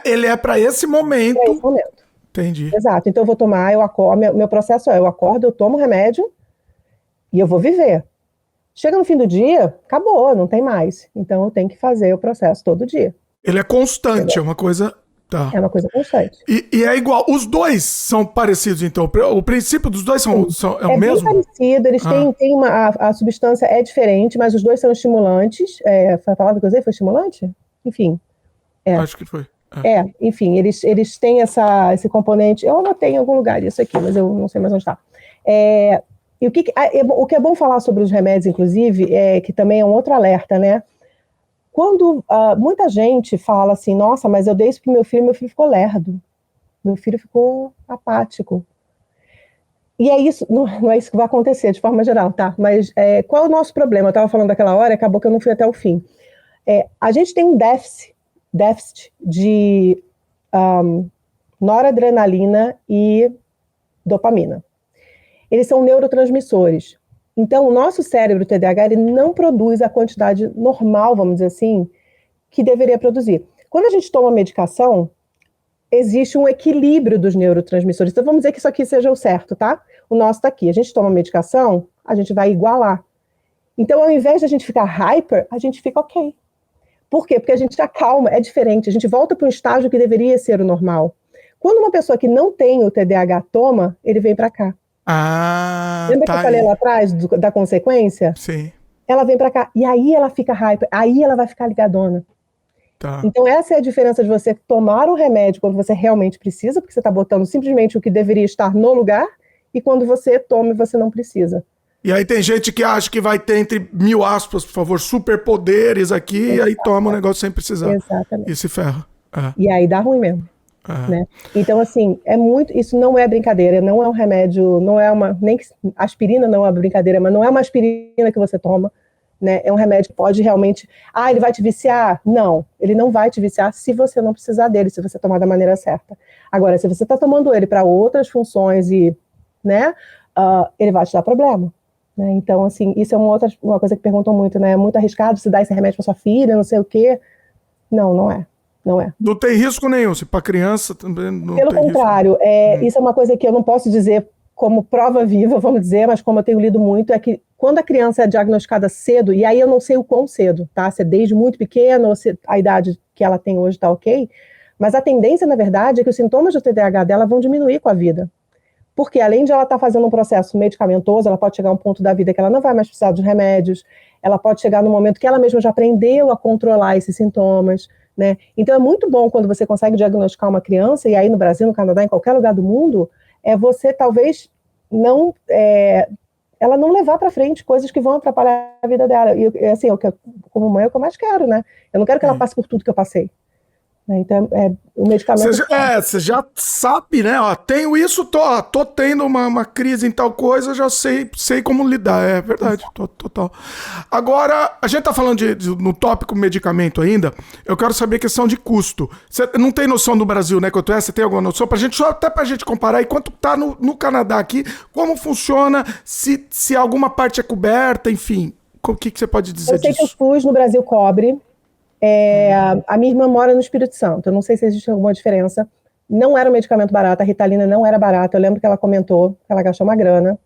Ele é para esse momento. Para esse momento. Entendi. Exato. Então eu vou tomar, eu acordo, meu processo é, eu acordo, eu tomo o remédio e eu vou viver. Chega no fim do dia, acabou, não tem mais. Então eu tenho que fazer o processo todo dia. Ele é constante, é uma coisa... Tá. É uma coisa constante. E é igual, os dois são parecidos, então? O princípio dos dois é o mesmo? É bem parecido, eles têm a substância é diferente, mas os dois são estimulantes. Foi a palavra que eu usei? Foi estimulante? Enfim. Acho que foi. Enfim, eles têm esse componente. Eu anotei em algum lugar isso aqui, mas eu não sei mais onde está. E o que é bom falar sobre os remédios, inclusive, é que também é um outro alerta, né? Quando muita gente fala assim, nossa, mas eu dei isso pro meu filho ficou lerdo, meu filho ficou apático. E é isso, não é isso que vai acontecer de forma geral, tá? Mas qual é o nosso problema? Eu estava falando daquela hora, acabou que eu não fui até o fim. A gente tem um déficit de noradrenalina e dopamina. Eles são neurotransmissores. Então, o nosso cérebro, o TDAH, ele não produz a quantidade normal, vamos dizer assim, que deveria produzir. Quando a gente toma medicação, existe um equilíbrio dos neurotransmissores. Então, vamos dizer que isso aqui seja o certo, tá? O nosso está aqui. A gente toma medicação, a gente vai igualar. Então, ao invés de a gente ficar hyper, a gente fica ok. Por quê? Porque a gente acalma, é diferente. A gente volta para um estágio que deveria ser o normal. Quando uma pessoa que não tem o TDAH toma, ele vem para cá. Lembra que eu falei lá atrás da consequência? Sim. Ela vem pra cá, e aí ela fica hyper, aí ela vai ficar ligadona. Tá. Então essa é a diferença de você tomar o remédio quando você realmente precisa, porque você está botando simplesmente o que deveria estar no lugar, e quando você toma e você não precisa. E aí tem gente que acha que vai ter, entre 1000 aspas, por favor, superpoderes aqui, e aí toma o negócio sem precisar. Exatamente. E se ferra. E aí dá ruim mesmo. Né? Então, assim, isso não é brincadeira, não é um remédio, não é nem que aspirina não é uma brincadeira, mas não é uma aspirina que você toma, né? É um remédio que pode realmente, ele vai te viciar? Não, ele não vai te viciar se você não precisar dele, se você tomar da maneira certa. Agora, se você está tomando ele para outras funções e, né, ele vai te dar problema. Né? Então, assim, isso é uma coisa que perguntam muito, né? É muito arriscado se dar esse remédio para sua filha, não sei o quê. Não é. Não é. Não tem risco nenhum, se para criança também não Pelo tem contrário, risco. Isso é uma coisa que eu não posso dizer como prova viva, vamos dizer, mas como eu tenho lido muito, é que quando a criança é diagnosticada cedo, e aí eu não sei o quão cedo, tá? Se é desde muito pequeno ou se a idade que ela tem hoje está ok, mas a tendência, na verdade, é que os sintomas do TDAH dela vão diminuir com a vida. Porque além de ela estar fazendo um processo medicamentoso, ela pode chegar a um ponto da vida que ela não vai mais precisar dos remédios, ela pode chegar no momento que ela mesma já aprendeu a controlar esses sintomas, né? Então é muito bom quando você consegue diagnosticar uma criança, e aí no Brasil, no Canadá, em qualquer lugar do mundo, você talvez não ela não levar para frente coisas que vão atrapalhar a vida dela. E assim, como mãe, é o que eu mais quero, né? Eu não quero que ela passe por tudo que eu passei. Então, o medicamento... Você já sabe, né? Tenho isso, tô tendo uma crise em tal coisa, já sei como lidar. É verdade, total. Agora, a gente tá falando no tópico medicamento ainda, eu quero saber a questão de custo. Você não tem noção do Brasil, né, quanto é? Você tem alguma noção? Até pra gente comparar, e quanto tá no Canadá aqui, como funciona, se alguma parte é coberta, enfim, o que você pode dizer disso? Eu sei que o SUS no Brasil cobre. A minha irmã mora no Espírito Santo, eu não sei se existe alguma diferença. Não era um medicamento barato, a Ritalina não era barata. Eu lembro que ela comentou que ela gastou uma grana,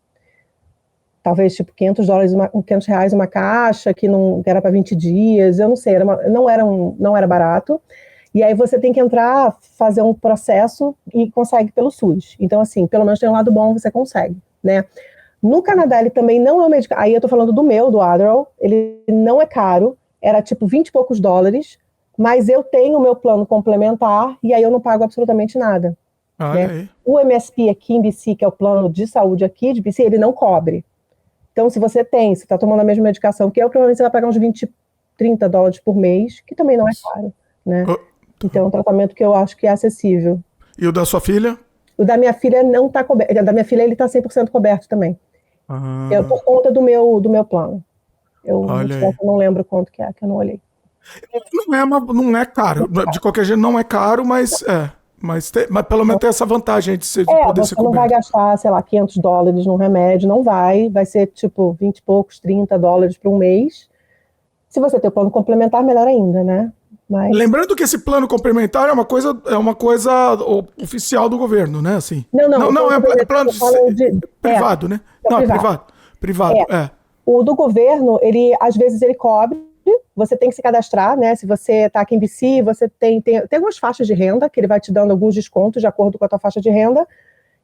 talvez tipo $500 uma caixa, que era para 20 dias, eu não sei, não era barato. E aí você tem que entrar, fazer um processo e consegue pelo SUS. Então, assim, pelo menos tem um lado bom, você consegue, né? No Canadá, ele também não é um medicamento. Aí eu tô falando do Adderall, ele não é caro, era tipo 20 e poucos dólares, mas eu tenho o meu plano complementar e aí eu não pago absolutamente nada. Olha Né? aí. O MSP aqui em BC, que é o plano de saúde aqui de BC, ele não cobre. Então, se você está tomando a mesma medicação que eu, provavelmente você vai pagar uns 20, 30 dólares por mês, que também não é caro, né? Oh, Então, é um tratamento que eu acho que é acessível. e o da sua filha? O da minha filha não está coberto. O da minha filha, ele está 100% coberto também. Por conta do meu plano. Olha aí. Eu não lembro quanto que é, que eu não olhei. Não é caro. De qualquer jeito, não é caro, mas mas pelo menos tem essa vantagem de poder ser Você não vai coberto. gastar, sei lá, 500 dólares num remédio, não vai. Vai ser tipo 20 e poucos, 30 dólares por um mês. Se você tem o plano complementar, melhor ainda, né? Mas... Lembrando que esse plano complementar é uma coisa oficial do governo, né? Assim. Não, é plano privado, né? Não, é privado. O do governo, às vezes ele cobre, você tem que se cadastrar, né? Se você está aqui em BC, você tem algumas faixas de renda, que ele vai te dando alguns descontos de acordo com a tua faixa de renda,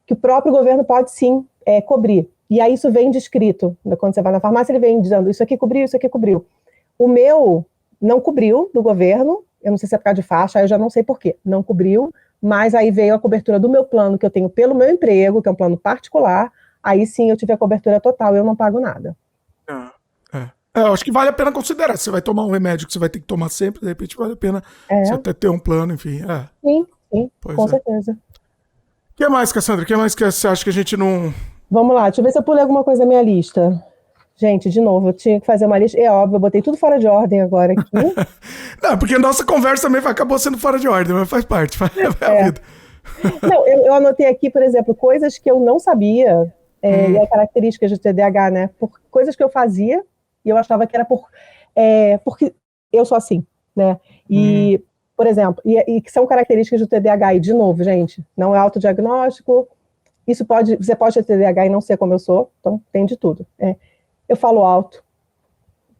que o próprio governo pode sim cobrir. E aí isso vem descrito. Quando você vai na farmácia, ele vem dizendo, isso aqui cobriu, isso aqui cobriu. O meu não cobriu do governo, eu não sei se é por causa de faixa, aí eu já não sei por quê, não cobriu, mas aí veio a cobertura do meu plano, que eu tenho pelo meu emprego, que é um plano particular, aí sim eu tive a cobertura total, eu não pago nada. Eu acho que vale a pena considerar. Você vai tomar um remédio que você vai ter que tomar sempre, de repente vale a pena você até ter um plano, enfim. Sim, com certeza. O que mais, Cassandra? O que mais que você acha que a gente não... Vamos lá, deixa eu ver se eu pulei alguma coisa na minha lista. Gente, de novo, eu tinha que fazer uma lista. É óbvio, eu botei tudo fora de ordem agora aqui. Não, porque a nossa conversa também acabou sendo fora de ordem, mas faz parte, é a vida. Não, eu anotei aqui, por exemplo, coisas que eu não sabia, e as características de TDAH, né? Por coisas que eu fazia e eu achava que era porque eu sou assim, né? E, por exemplo, e que são características do TDAH, e de novo, gente, não é autodiagnóstico, você pode ter TDAH e não ser como eu sou, então tem de tudo. Eu falo alto,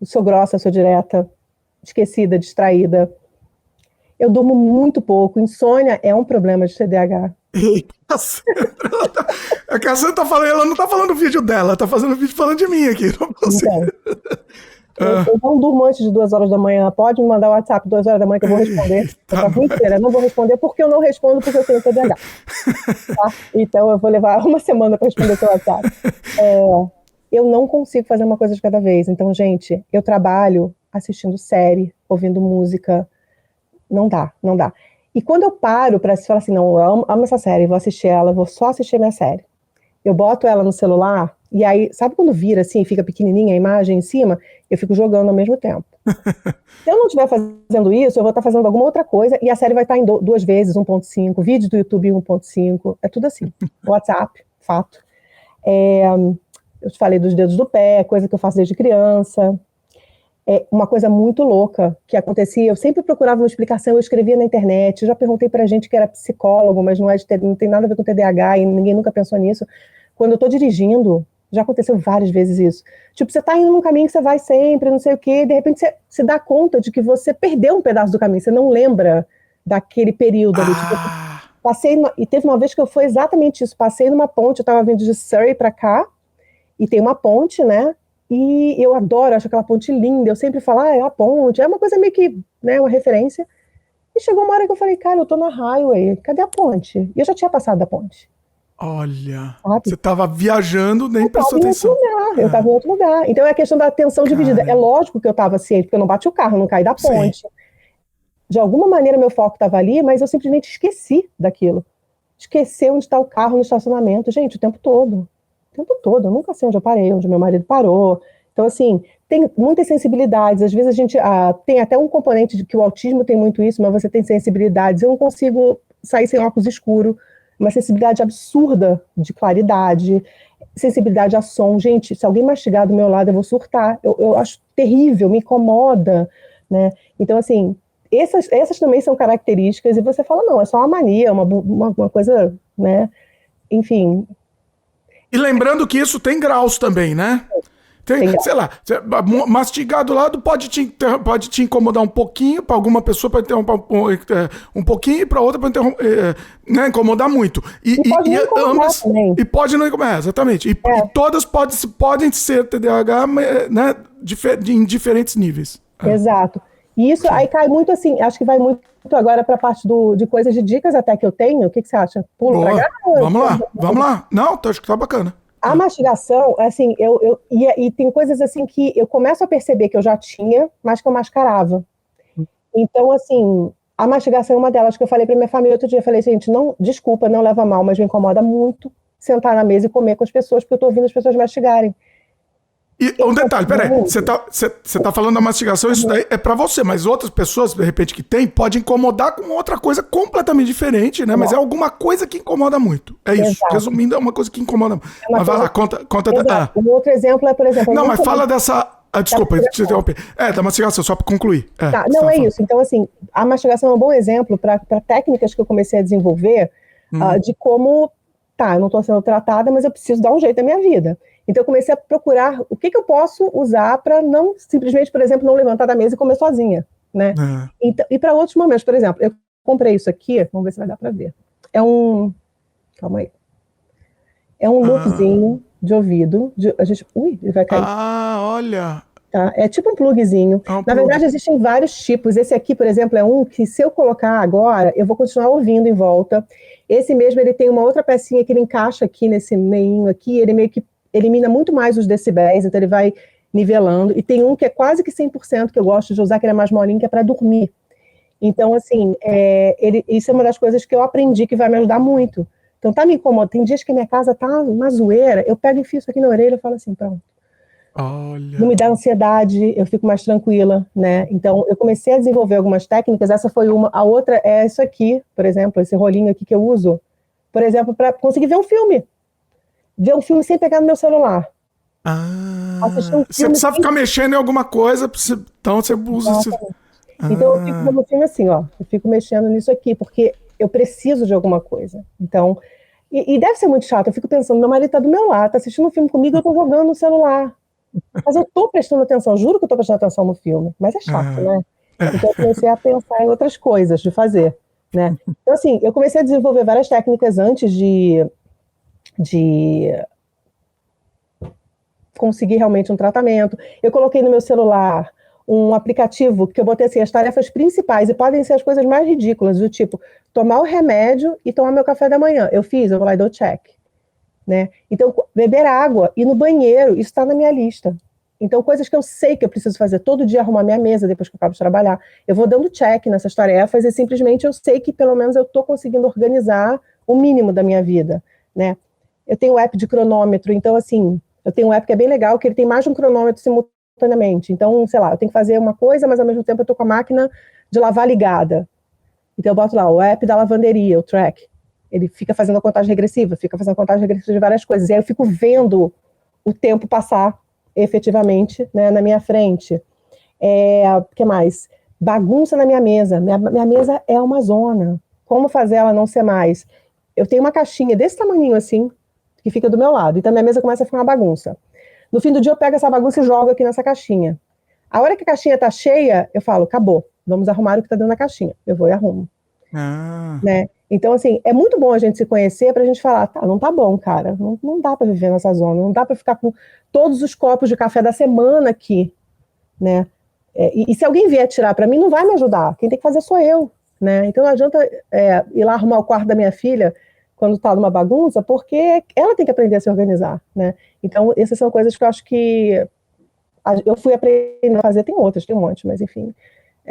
sou grossa, sou direta, esquecida, distraída. Eu durmo muito pouco. Insônia é um problema de TDAH. A Cassandra tá falando, ela não tá falando do vídeo dela, ela tá fazendo vídeo falando de mim aqui. Eu não durmo antes de 2 horas da manhã. Pode me mandar o WhatsApp 2 horas da manhã que eu vou responder. Eu não vou responder porque eu não respondo porque eu tenho TDAH. Tá? Então eu vou levar uma semana para responder seu WhatsApp. Eu não consigo fazer uma coisa de cada vez. Então, gente, eu trabalho assistindo série, ouvindo música. Não dá. E quando eu paro para falar assim, não, eu amo essa série, vou assistir ela, vou só assistir a minha série. Eu boto ela no celular, e aí, sabe quando vira assim, fica pequenininha a imagem em cima? Eu fico jogando ao mesmo tempo. Se eu não estiver fazendo isso, eu vou estar fazendo alguma outra coisa, e a série vai estar em 2 vezes, 1.5, vídeo do YouTube 1.5, é tudo assim. WhatsApp, fato. Eu te falei dos dedos do pé, coisa que eu faço desde criança. Uma coisa muito louca que acontecia, eu sempre procurava uma explicação, eu escrevia na internet, eu já perguntei pra gente que era psicólogo, mas não tem nada a ver com TDAH e ninguém nunca pensou nisso. Quando eu tô dirigindo, já aconteceu várias vezes isso. Tipo, você tá indo num caminho que você vai sempre, não sei o quê, e de repente você se dá conta de que você perdeu um pedaço do caminho, você não lembra daquele período ali. Tipo, e teve uma vez que foi exatamente isso, passei numa ponte, eu tava vindo de Surrey pra cá, e tem uma ponte, né? E eu adoro, acho aquela ponte linda, eu sempre falo, é a ponte, é uma coisa meio que, né, uma referência. E chegou uma hora que eu falei, cara, eu tô na highway, cadê a ponte? E eu já tinha passado da ponte. Olha, você tava viajando, nem prestou atenção. Eu tava em outro lugar. Então é a questão da atenção dividida. É lógico que eu tava ciente, porque eu não bati o carro, não caí da ponte. Sim. De alguma maneira meu foco tava ali, mas eu simplesmente esqueci daquilo. Esqueci onde está o carro no estacionamento, gente, o tempo todo. Eu nunca sei onde eu parei, onde meu marido parou. Então, assim, tem muitas sensibilidades. Às vezes a gente tem até um componente de que o autismo tem muito isso, mas você tem sensibilidades. Eu não consigo sair sem óculos escuro. Uma sensibilidade absurda de claridade, sensibilidade a som. Gente, se alguém mastigar do meu lado, eu vou surtar. Eu acho terrível, me incomoda, né? Então, assim, essas também são características, e você fala, não, é só uma mania, uma coisa, né? Enfim... E lembrando que isso tem graus também, né? Sei lá, mastigar do lado pode te incomodar um pouquinho, para alguma pessoa pode interromper um pouquinho, e para outra pode né, incomodar muito. E pode não incomodar também. E pode não incomodar, exatamente. E todas podem ser TDAH, né, em diferentes níveis. Exato. E isso aí cai muito assim, acho que vai muito agora para a parte de coisas de dicas até que eu tenho. O que você acha? Pulo pra cá? Vamos lá. Não, acho que tá bacana. A mastigação, assim, e tem coisas assim que eu começo a perceber que eu já tinha, mas que eu mascarava. Então, assim, a mastigação é uma delas que eu falei para minha família outro dia. Eu falei, gente, não, desculpa, não leva mal, mas me incomoda muito sentar na mesa e comer com as pessoas, porque eu tô ouvindo as pessoas mastigarem. E um detalhe, peraí, você tá falando da mastigação, isso daí é pra você, mas outras pessoas, de repente, que tem, pode incomodar com outra coisa completamente diferente, né? Mas é alguma coisa que incomoda muito. É isso. Exato. Resumindo, é uma coisa que incomoda muito. Mas vai lá, conta. Um outro exemplo é, por exemplo... Não, mas fala dessa... desculpa, te interromper. Da mastigação, só pra concluir. Não, é isso. Então, assim, a mastigação é um bom exemplo para técnicas que eu comecei a desenvolver de como, eu não tô sendo tratada, mas eu preciso dar um jeito na minha vida. Então, eu comecei a procurar o que eu posso usar para não, simplesmente, por exemplo, não levantar da mesa e comer sozinha, né? Então, e para outros momentos, por exemplo, eu comprei isso aqui, vamos ver se vai dar para ver. Calma aí. É um loopzinho de ouvido. Ele vai cair. Olha! Tá? É tipo um plugzinho. Na verdade, existem vários tipos. Esse aqui, por exemplo, é um que, se eu colocar agora, eu vou continuar ouvindo em volta. Esse mesmo, ele tem uma outra pecinha que ele encaixa aqui nesse meinho aqui, ele meio que elimina muito mais os decibéis, então ele vai nivelando. E tem um que é quase que 100% que eu gosto de usar, que ele é mais molinho, que é para dormir. Então, assim, isso é uma das coisas que eu aprendi que vai me ajudar muito. Então, tá me incomodando. Tem dias que minha casa tá uma zoeira, eu pego e enfio isso aqui na orelha e falo assim, pronto. Olha. Não me dá ansiedade, eu fico mais tranquila, né? Então, eu comecei a desenvolver algumas técnicas, essa foi uma. A outra é isso aqui, por exemplo, esse rolinho aqui que eu uso, por exemplo, para conseguir ver um filme. Ver um filme sem pegar no meu celular. Assistir um filme você precisa ficar mexendo em alguma coisa, então você usa... Então, eu fico vendo um filme assim, ó. Eu fico mexendo nisso aqui, porque eu preciso de alguma coisa. Então, e deve ser muito chato. Eu fico pensando, meu marido tá do meu lado, tá assistindo um filme comigo, eu tô jogando no celular. Mas eu tô prestando atenção, juro que eu tô prestando atenção no filme. Mas é chato, né? Então, eu comecei a pensar em outras coisas de fazer, né? Então, assim, eu comecei a desenvolver várias técnicas antes de conseguir realmente um tratamento. Eu coloquei no meu celular um aplicativo que eu botei assim, as tarefas principais, e podem ser as coisas mais ridículas, do tipo, tomar o remédio e tomar meu café da manhã. Eu vou lá e dou check. Né? Então, beber água, ir no banheiro, isso está na minha lista. Então, coisas que eu sei que eu preciso fazer todo dia, arrumar minha mesa depois que eu acabo de trabalhar. Eu vou dando check nessas tarefas e simplesmente eu sei que pelo menos eu estou conseguindo organizar o mínimo da minha vida, né? Eu tenho um app de cronômetro, então assim, eu tenho um app que é bem legal, que ele tem mais de um cronômetro simultaneamente. Então, sei lá, eu tenho que fazer uma coisa, mas ao mesmo tempo eu estou com a máquina de lavar ligada. Então eu boto lá o app da lavanderia, o track. Ele fica fazendo a contagem regressiva, de várias coisas. E aí eu fico vendo o tempo passar efetivamente, né, na minha frente. O que mais? Bagunça na minha mesa. Minha mesa é uma zona. Como fazer ela não ser mais? Eu tenho uma caixinha desse tamanhinho assim, que fica do meu lado. Então minha mesa começa a ficar uma bagunça. No fim do dia eu pego essa bagunça e jogo aqui nessa caixinha. A hora que a caixinha tá cheia, eu falo, acabou. Vamos arrumar o que tá dentro da caixinha. Eu vou e arrumo. Né? Então, assim, é muito bom a gente se conhecer pra gente falar, não tá bom, cara, não dá pra viver nessa zona, não dá pra ficar com todos os copos de café da semana aqui, né? E se alguém vier tirar pra mim, não vai me ajudar, quem tem que fazer sou eu, né? Então não adianta ir lá arrumar o quarto da minha filha quando tá numa bagunça, porque ela tem que aprender a se organizar, né? Então, essas são coisas que eu acho que eu fui aprendendo a fazer, tem um monte, mas enfim...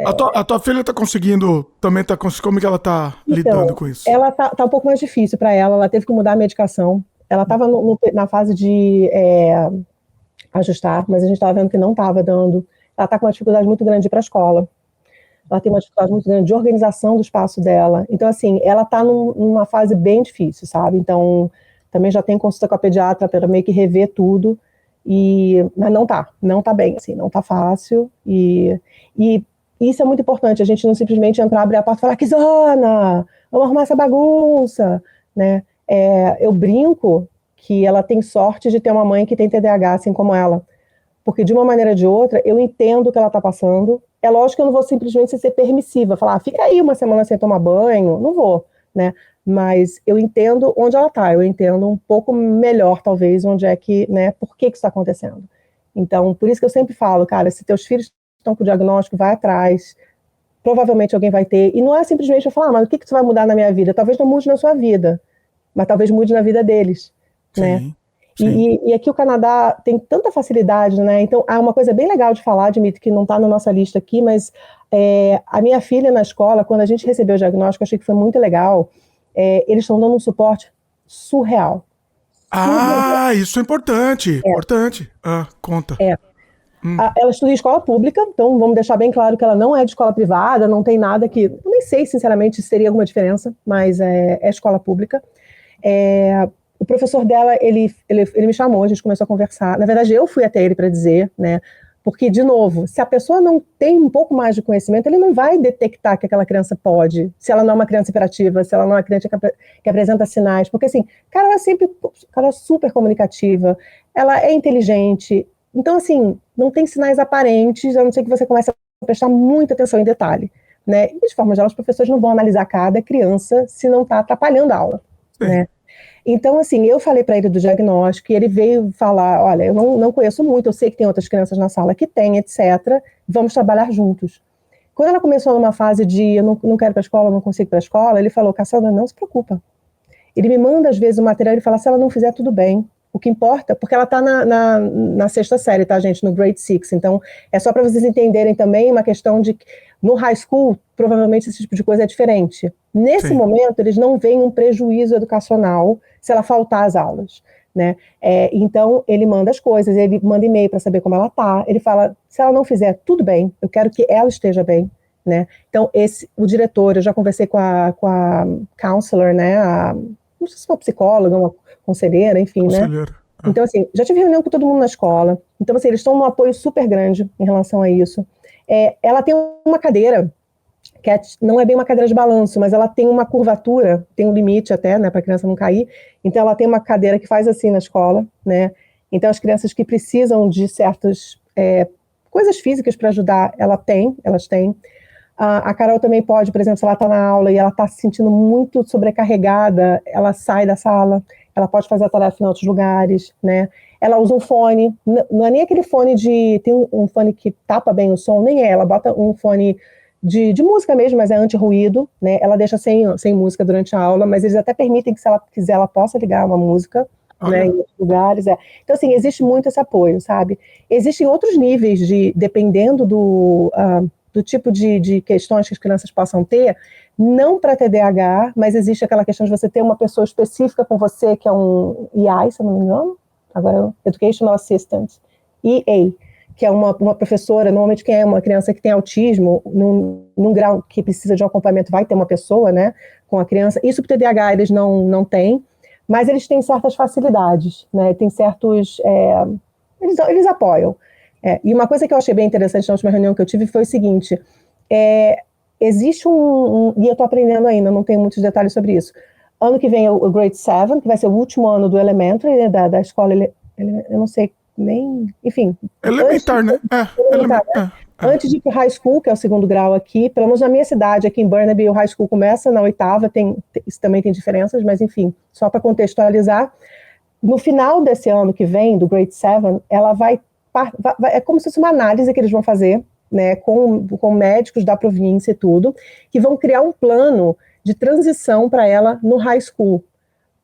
A tua filha tá conseguindo, também tá conseguindo, como que ela tá lidando com isso? Ela tá um pouco mais difícil para ela teve que mudar a medicação, ela tava na fase de ajustar, mas a gente tava vendo que não tava dando, ela tá com uma dificuldade muito grande de ir pra escola, ela tem uma dificuldade muito grande de organização do espaço dela, então assim, ela tá numa fase bem difícil, sabe, então também já tem consulta com a pediatra para meio que rever tudo, mas não tá bem, assim, não tá fácil, e isso é muito importante, a gente não simplesmente entrar, abrir a porta e falar, que zona, vamos arrumar essa bagunça, né? Eu brinco que ela tem sorte de ter uma mãe que tem TDAH, assim como ela, porque de uma maneira ou de outra, eu entendo o que ela está passando. É lógico que eu não vou simplesmente ser permissiva, falar, fica aí uma semana sem tomar banho, não vou, né? Mas eu entendo onde ela está, eu entendo um pouco melhor, talvez, onde é que, né, por que isso está acontecendo. Então, por isso que eu sempre falo, cara, se teus filhos estão com o diagnóstico, vai atrás, provavelmente alguém vai ter, e não é simplesmente eu falar, mas o que isso vai mudar na minha vida? Talvez não mude na sua vida, mas talvez mude na vida deles, né? Sim, sim. E aqui o Canadá tem tanta facilidade, né? Então, há uma coisa bem legal de falar, Dmitry, que não está na nossa lista aqui, mas a minha filha na escola, quando a gente recebeu o diagnóstico, eu achei que foi muito legal. Eles estão dando um suporte surreal. Surreal. Ah, isso é importante, importante. Ah, conta. Ela estuda em escola pública, então vamos deixar bem claro que ela não é de escola privada, não tem nada que... Eu nem sei, sinceramente, se teria alguma diferença, mas é escola pública. O professor dela, ele me chamou, a gente começou a conversar. Na verdade, eu fui até ele para dizer, né? Porque, de novo, se a pessoa não tem um pouco mais de conhecimento, ele não vai detectar que aquela criança pode, se ela não é uma criança hiperativa, se ela não é uma criança que apresenta sinais. Porque, assim, cara, ela é super comunicativa, ela é inteligente. Então, assim, não tem sinais aparentes, a não ser que você comece a prestar muita atenção em detalhe, né? E, de forma geral, os professores não vão analisar cada criança se não está atrapalhando a aula, né? Então, assim, eu falei para ele do diagnóstico e ele veio falar, olha, eu não conheço muito, eu sei que tem outras crianças na sala que tem, etc., vamos trabalhar juntos. Quando ela começou numa fase de eu não quero ir para a escola, não consigo ir para a escola, ele falou, Cassandra, não se preocupa. Ele me manda, às vezes, o material e fala, se ela não fizer, tudo bem. O que importa, porque ela está na sexta série, tá, gente, no grade 6, então é só para vocês entenderem também uma questão de, no high school, provavelmente esse tipo de coisa é diferente. Nesse momento, eles não veem um prejuízo educacional se ela faltar às aulas, né? Então, ele manda as coisas, ele manda e-mail para saber como ela está, ele fala, se ela não fizer, tudo bem, eu quero que ela esteja bem, né? Então, o diretor, eu já conversei com a counselor, né, não sei se é uma psicóloga, uma conselheira, enfim, né? Então, assim, já tive reunião com todo mundo na escola, então, assim, eles estão num apoio super grande em relação a isso. Ela tem uma cadeira, que não é bem uma cadeira de balanço, mas ela tem uma curvatura, tem um limite até, né, para a criança não cair. Então, ela tem uma cadeira que faz assim na escola, né? Então, as crianças que precisam de certas coisas físicas para ajudar, elas têm. A Carol também pode, por exemplo, se ela está na aula e ela está se sentindo muito sobrecarregada, ela sai da sala, ela pode fazer a tarefa em outros lugares, né? Ela usa um fone, não é nem aquele fone tem um fone que tapa bem o som, nem ela bota um fone de música mesmo, mas é anti-ruído, né? Ela deixa sem música durante a aula, mas eles até permitem que, se ela quiser, ela possa ligar uma música, né, em outros lugares. Então, assim, existe muito esse apoio, sabe? Existem outros níveis dependendo do tipo de questões que as crianças possam ter, não para TDAH, mas existe aquela questão de você ter uma pessoa específica com você, que é um EI, se eu não me engano, agora Educational Assistant, EA, que é uma professora, normalmente quem é uma criança que tem autismo, num grau que precisa de um acompanhamento, vai ter uma pessoa, né, com a criança. Isso para o TDAH eles não têm, mas eles têm certas facilidades, né, tem certos... eles apoiam. E uma coisa que eu achei bem interessante na última reunião que eu tive foi o seguinte, existe e eu estou aprendendo ainda, não tenho muitos detalhes sobre isso. Ano que vem é o Grade 7, que vai ser o último ano do Elementary, né, da escola, eu não sei nem, enfim. Elementar, né? Elementar, né? Antes de ir para o high school, que é o segundo grau aqui, pelo menos na minha cidade, aqui em Burnaby, o high school começa na oitava, isso também tem diferenças, mas enfim, só para contextualizar. No final desse ano que vem, do Grade 7, ela é como se fosse uma análise que eles vão fazer, né, com médicos da província e tudo, que vão criar um plano de transição para ela no high school.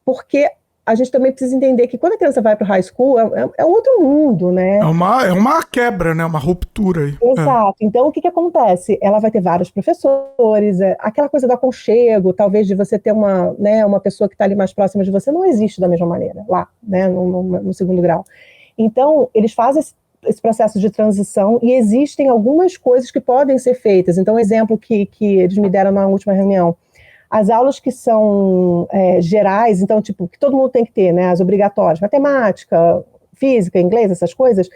Porque a gente também precisa entender que quando a criança vai para o high school, é outro mundo, né? É uma quebra, né? Uma ruptura aí. Exato. Então, o que acontece? Ela vai ter vários professores, aquela coisa do aconchego, talvez de você ter uma pessoa que está ali mais próxima de você, não existe da mesma maneira lá, né, no segundo grau. Então, eles fazem esse processo de transição e existem algumas coisas que podem ser feitas. Então, um exemplo que eles me deram na última reunião, as aulas que são gerais, então, tipo, que todo mundo tem que ter, né, as obrigatórias, matemática, física, inglês, essas coisas,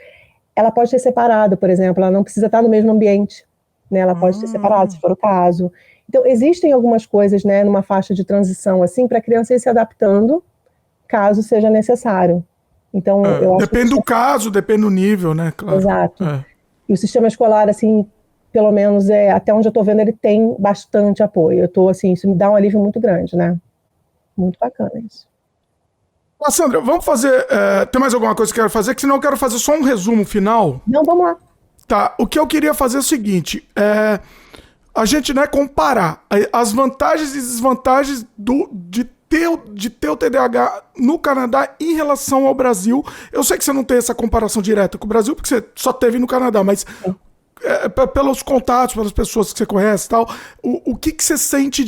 ela pode ser separada, por exemplo, ela não precisa estar no mesmo ambiente, né, ela pode ser separada, se for o caso. Então, existem algumas coisas, né, numa faixa de transição, assim, para a criança ir se adaptando, caso seja necessário. Então, eu acho Depende do caso, depende do nível, né? Claro. Exato. E o sistema escolar, assim, pelo menos até onde eu estou vendo, ele tem bastante apoio. Eu estou, assim, isso me dá um alívio muito grande, né? Muito bacana isso. Sandra, vamos fazer. Tem mais alguma coisa que eu quero fazer? Que senão eu quero fazer só um resumo final. Não, vamos lá. Tá. O que eu queria fazer é o seguinte: a gente, né, comparar as vantagens e desvantagens de ter o TDAH no Canadá em relação ao Brasil. Eu sei que você não tem essa comparação direta com o Brasil, porque você só teve no Canadá, mas pelos contatos, pelas pessoas que você conhece e tal, o que você sente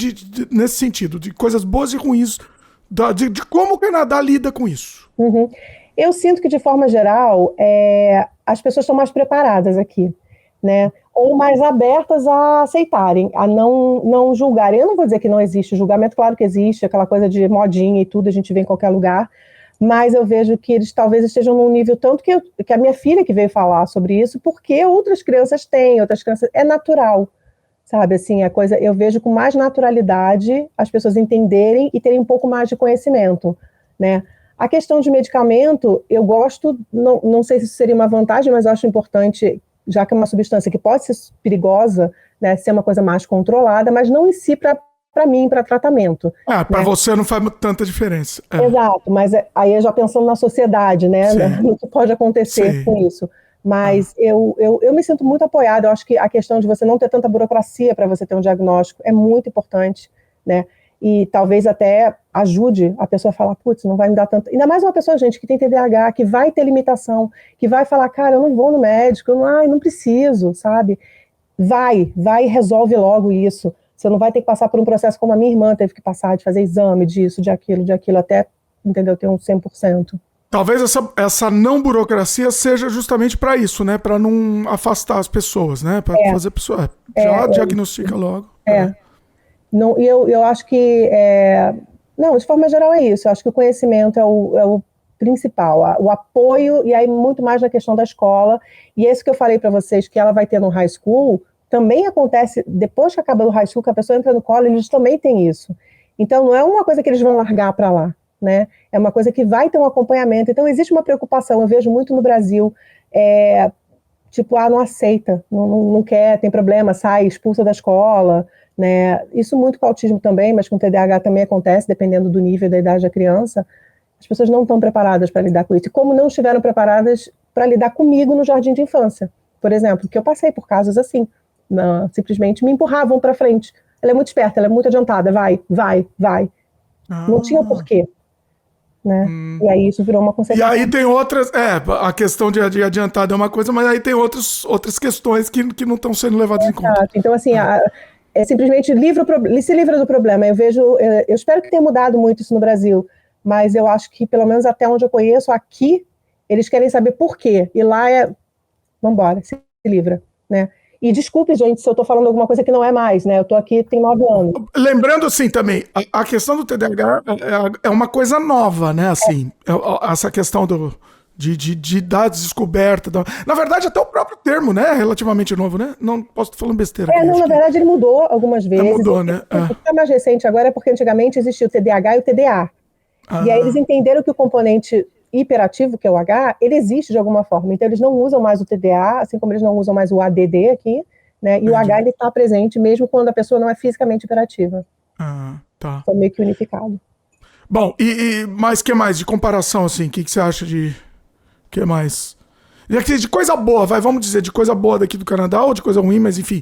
nesse sentido, de coisas boas e ruins, de como o Canadá lida com isso? Uhum. Eu sinto que, de forma geral, as pessoas estão mais preparadas aqui, né? Ou mais abertas a aceitarem, a não julgarem. Eu não vou dizer que não existe julgamento, claro que existe, aquela coisa de modinha e tudo, a gente vê em qualquer lugar, mas eu vejo que eles talvez estejam num nível tanto que a minha filha que veio falar sobre isso, porque outras crianças têm, é natural, sabe, assim, a coisa, eu vejo com mais naturalidade as pessoas entenderem e terem um pouco mais de conhecimento, né? A questão de medicamento, eu gosto, não sei se isso seria uma vantagem, mas eu acho importante, já que é uma substância que pode ser perigosa, né, ser uma coisa mais controlada, mas não em si para mim, para tratamento. Para você não faz tanta diferença. Exato, mas aí eu já pensando na sociedade, né, no que pode acontecer com isso. Mas eu me sinto muito apoiada, eu acho que a questão de você não ter tanta burocracia para você ter um diagnóstico é muito importante, né, e talvez até ajude a pessoa a falar, putz, não vai me dar tanto... Ainda mais uma pessoa, gente, que tem TDAH, que vai ter limitação, que vai falar, cara, eu não vou no médico, eu não preciso, sabe? Vai e resolve logo isso. Você não vai ter que passar por um processo como a minha irmã teve que passar, de fazer exame disso, de aquilo, até, entendeu, ter um 100%. Talvez essa não burocracia seja justamente para isso, né? Para não afastar as pessoas, né? Para fazer a pessoa... já diagnostica logo. Não, e eu acho que... não, de forma geral é isso. Eu acho que o conhecimento é o principal. O apoio, e aí muito mais na questão da escola. E esse que eu falei para vocês, que ela vai ter no high school, também acontece, depois que acaba o high school, que a pessoa entra no college, eles também têm isso. Então, não é uma coisa que eles vão largar para lá, né? É uma coisa que vai ter um acompanhamento. Então, existe uma preocupação, eu vejo muito no Brasil, tipo, não aceita, não quer, tem problema, sai, expulsa da escola, né? Isso muito com autismo também, mas com TDAH também acontece, dependendo do nível da idade da criança. As pessoas não estão preparadas para lidar com isso. E como não estiveram preparadas para lidar comigo no jardim de infância, por exemplo, que eu passei por casos assim, simplesmente me empurravam para frente. Ela é muito esperta, ela é muito adiantada, vai. Não tinha porquê. Né? E aí isso virou uma consequência. E aí tem outras, a questão de adiantado é uma coisa, mas aí tem outras questões que não estão sendo levadas em conta. Então, assim, simplesmente se livra do problema. Eu espero que tenha mudado muito isso no Brasil, mas eu acho que, pelo menos até onde eu conheço, aqui, eles querem saber por quê. E lá vambora, se livra, né? E desculpe, gente, se eu estou falando alguma coisa que não é mais, né? Eu estou aqui, tem 9 anos. Lembrando, assim, também, a questão do TDAH é uma coisa nova, né? Assim, essa questão de dados descoberta. Na verdade, até o próprio termo, né? É relativamente novo, né? Não posso estar falando besteira. Na verdade, ele mudou algumas vezes. Mudou, né? O que está mais recente agora é porque antigamente existia o TDAH e o TDA. E aí eles entenderam que o componente hiperativo, que é o H, ele existe de alguma forma. Então, eles não usam mais o TDA, assim como eles não usam mais o ADD aqui, né? E o H, ele está presente mesmo quando a pessoa não é fisicamente hiperativa. Tá. Foi meio que unificado. Bom, mas o que mais de comparação, assim? O que você acha de... O que mais? De coisa boa, vamos dizer, de coisa boa daqui do Canadá ou de coisa ruim, mas enfim...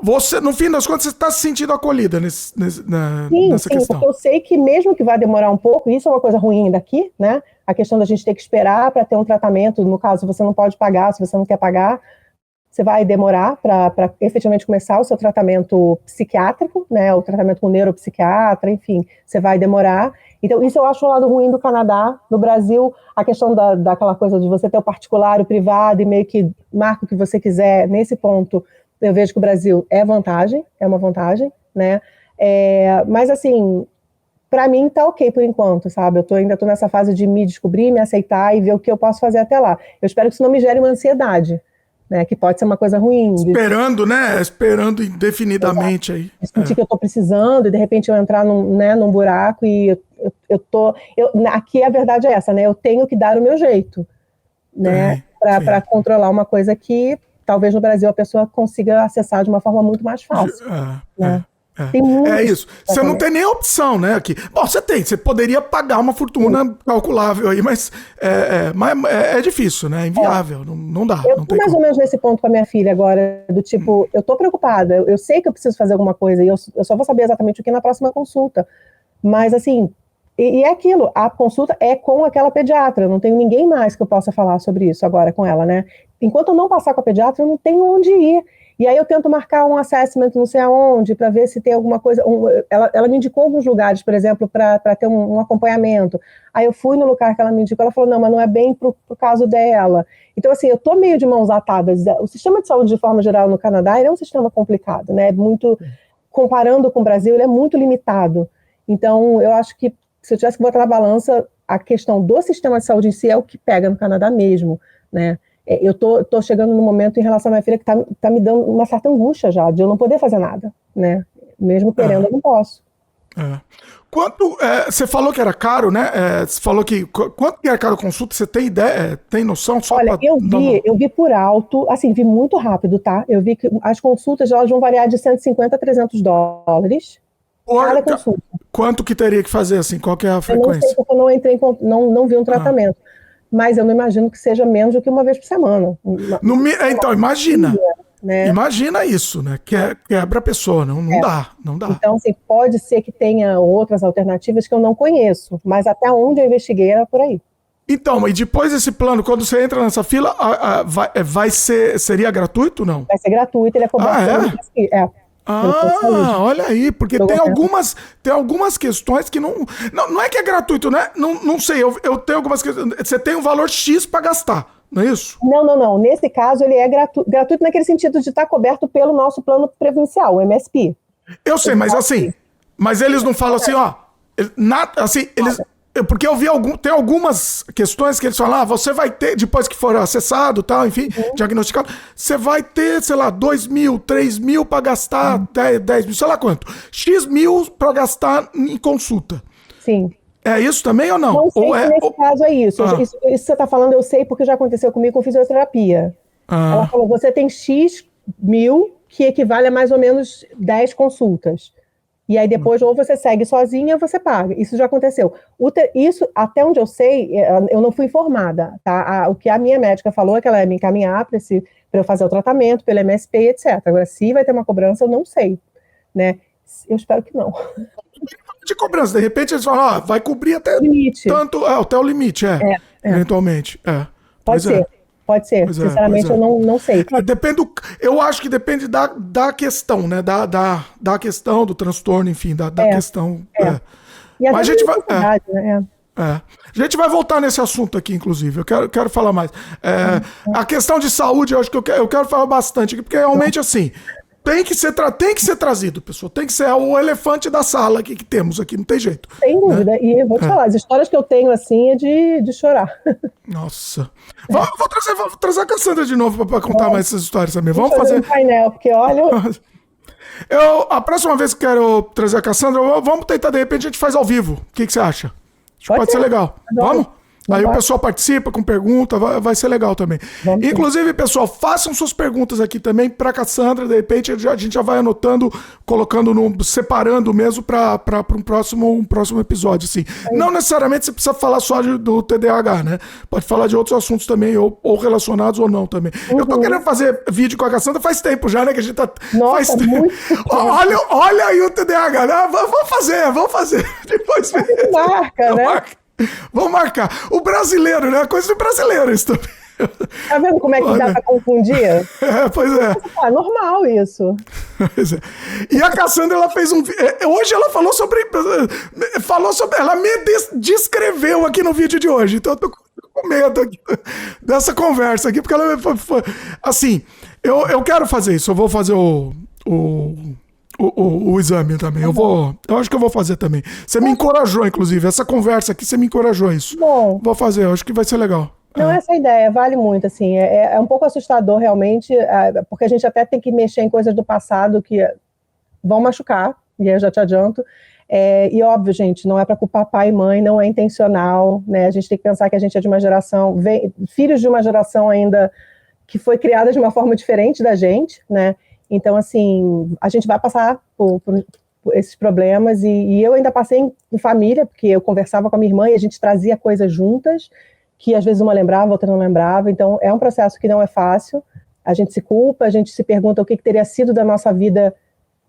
Você, no fim das contas, você está se sentindo acolhida nessa questão. Porque eu sei que mesmo que vai demorar um pouco, isso é uma coisa ruim daqui, né? A questão da gente ter que esperar para ter um tratamento, no caso, você não pode pagar, se você não quer pagar, você vai demorar para efetivamente começar o seu tratamento psiquiátrico, né? O tratamento com o neuropsiquiatra, enfim, você vai demorar. Então, isso eu acho o lado ruim do Canadá. No Brasil, a questão daquela coisa de você ter o particular, o privado, e meio que marca o que você quiser, nesse ponto... Eu vejo que o Brasil é uma vantagem, né? Mas, assim, para mim tá ok por enquanto, sabe? Eu ainda tô nessa fase de me descobrir, me aceitar e ver o que eu posso fazer até lá. Eu espero que isso não me gere uma ansiedade, né? Que pode ser uma coisa ruim. Esperando, né? Esperando indefinidamente aí. Sentir que eu tô precisando e de repente eu entrar num buraco e aqui a verdade é essa, né? Eu tenho que dar o meu jeito, né? Para controlar uma coisa que talvez no Brasil a pessoa consiga acessar de uma forma muito mais fácil. Né? É isso. Você não tem nem a opção, né? Aqui. Bom, você poderia pagar uma fortuna calculável aí, mas é difícil, né? É inviável, não dá. Eu tô mais ou menos nesse ponto com a minha filha agora, do tipo, eu tô preocupada, eu sei que eu preciso fazer alguma coisa e eu só vou saber exatamente o que na próxima consulta. Mas assim, e é aquilo, a consulta é com aquela pediatra, eu não tenho ninguém mais que eu possa falar sobre isso agora com ela, né? Enquanto eu não passar com a pediatra, eu não tenho onde ir. E aí eu tento marcar um assessment não sei aonde, para ver se tem alguma coisa. Ela me indicou alguns lugares, por exemplo, para ter um acompanhamento. Aí eu fui no lugar que ela me indicou, ela falou, não, mas não é bem pro caso dela. Então, assim, eu tô meio de mãos atadas. O sistema de saúde, de forma geral, no Canadá, ele é um sistema complicado, né? Comparando com o Brasil, ele é muito limitado. Então, eu acho que se eu tivesse que botar na balança, a questão do sistema de saúde em si é o que pega no Canadá mesmo, né? Eu tô chegando num momento em relação à minha filha que tá me dando uma certa angústia já, de eu não poder fazer nada, né? Mesmo querendo, eu não posso. Quanto, você falou que era caro, né? Você falou que, quanto que era caro a consulta? Você tem ideia, tem noção? Olha, eu vi por alto, assim, vi muito rápido, tá? Eu vi que as consultas, elas vão variar de 150 a $300 cada consulta. Quanto que teria que fazer, assim? Qual que é a frequência? Eu não sei porque eu não entrei, não vi um tratamento. Mas eu não imagino que seja menos do que uma vez por semana. Então, imagina. Né? Imagina isso, né? Quebra a pessoa, não dá. Então, assim, pode ser que tenha outras alternativas que eu não conheço, mas até onde eu investiguei era por aí. Então, e depois desse plano, quando você entra nessa fila, seria gratuito ou não? Vai ser gratuito, ele é cobrado. Olha aí, porque tem algumas questões que não é que é gratuito, né? Não sei, eu tenho algumas questões. Você tem um valor X para gastar, não é isso? Não. Nesse caso, ele é gratuito naquele sentido de estar coberto pelo nosso plano previdencial, o MSP. Eu sei, mas assim, eles não falam assim, ó, eles. Porque eu vi tem algumas questões que eles falam, você vai ter, depois que for acessado, tal, enfim, diagnosticado, você vai ter, sei lá, 2 mil, 3 mil para gastar, 10 mil, sei lá quanto, X mil para gastar em consulta. Sim. É isso também ou não? Não sei se nesse caso é isso. Isso que você está falando, eu sei porque já aconteceu comigo com fisioterapia. Ela falou, você tem X mil, que equivale a mais ou menos 10 consultas. E aí depois ou você segue sozinha ou você paga. Isso já aconteceu. Isso, até onde eu sei, eu não fui informada, tá? O que a minha médica falou é que ela ia me encaminhar para eu fazer o tratamento, pelo MSP, etc. Agora, se vai ter uma cobrança, eu não sei, né? Eu espero que não. De cobrança, de repente eles falam, vai cobrir até o limite. Até o limite, eventualmente. Pode ser. Sinceramente, eu não sei. Eu acho que depende da questão, né? Da questão, do transtorno, enfim, da questão. E mas a gente vai. Né? A gente vai voltar nesse assunto aqui, inclusive. Eu quero falar mais. A questão de saúde, eu acho que eu quero falar bastante aqui, porque realmente, assim, tem que ser trazido, pessoal. Tem que ser o elefante da sala que temos aqui, não tem jeito. Sem dúvida. Né? E eu vou te falar, as histórias que eu tenho, assim, é de chorar. Nossa. Vou trazer a Cassandra de novo para contar mais essas histórias também. Vamos fazer um painel, porque olha... A próxima vez que quero trazer a Cassandra, vamos tentar, de repente, a gente faz ao vivo. O que você acha? Acho que pode ser legal. Vamos? Aí o pessoal participa com pergunta, vai ser legal também. Inclusive, pessoal, façam suas perguntas aqui também para Cassandra, de repente a gente já vai anotando, colocando, separando mesmo para um próximo episódio, assim. Não necessariamente você precisa falar só do TDAH, né? Pode falar de outros assuntos também, ou relacionados ou não também. Eu tô querendo fazer vídeo com a Cassandra faz tempo já, né? Que a gente tá... Nossa, muito olha aí o TDAH, né? Vamos fazer. Depois marca, né? Vamos marcar. O brasileiro, né? Coisa do brasileiro isso também. Tá vendo como é que dá pra confundir? Pois é. É normal isso. Pois é. E a Cassandra, ela fez um... Hoje ela falou sobre... Ela me descreveu aqui no vídeo de hoje. Então eu tô com medo aqui dessa conversa aqui, porque ela... Assim, eu quero fazer isso. Eu vou fazer o exame também. Eu acho que eu vou fazer também. Você me encorajou, inclusive. Essa conversa aqui, você me encorajou isso. Bom. Vou fazer, eu acho que vai ser legal. Não, essa ideia vale muito, assim, é um pouco assustador realmente, porque a gente até tem que mexer em coisas do passado que vão machucar, e eu já te adianto, e óbvio, gente, não é para culpar pai e mãe, não é intencional, né, a gente tem que pensar que a gente é de uma geração, filhos de uma geração ainda que foi criada de uma forma diferente da gente, né, então, assim, a gente vai passar por esses problemas, e eu ainda passei em família, porque eu conversava com a minha irmã e a gente trazia coisas juntas, que às vezes uma lembrava, outra não lembrava, então é um processo que não é fácil, a gente se culpa, a gente se pergunta o que teria sido da nossa vida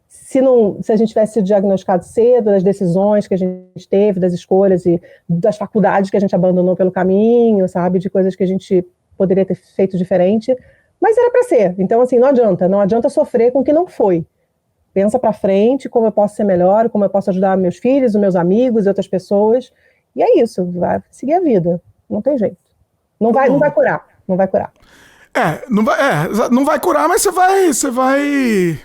se a gente tivesse sido diagnosticado cedo, das decisões que a gente teve, das escolhas e das faculdades que a gente abandonou pelo caminho, sabe, de coisas que a gente poderia ter feito diferente, mas era para ser, então assim, não adianta sofrer com o que não foi. Pensa para frente, como eu posso ser melhor, como eu posso ajudar meus filhos, os meus amigos e outras pessoas, e é isso, vai seguir a vida. Não tem jeito. Não vai curar. Não vai curar. Não vai curar, mas você vai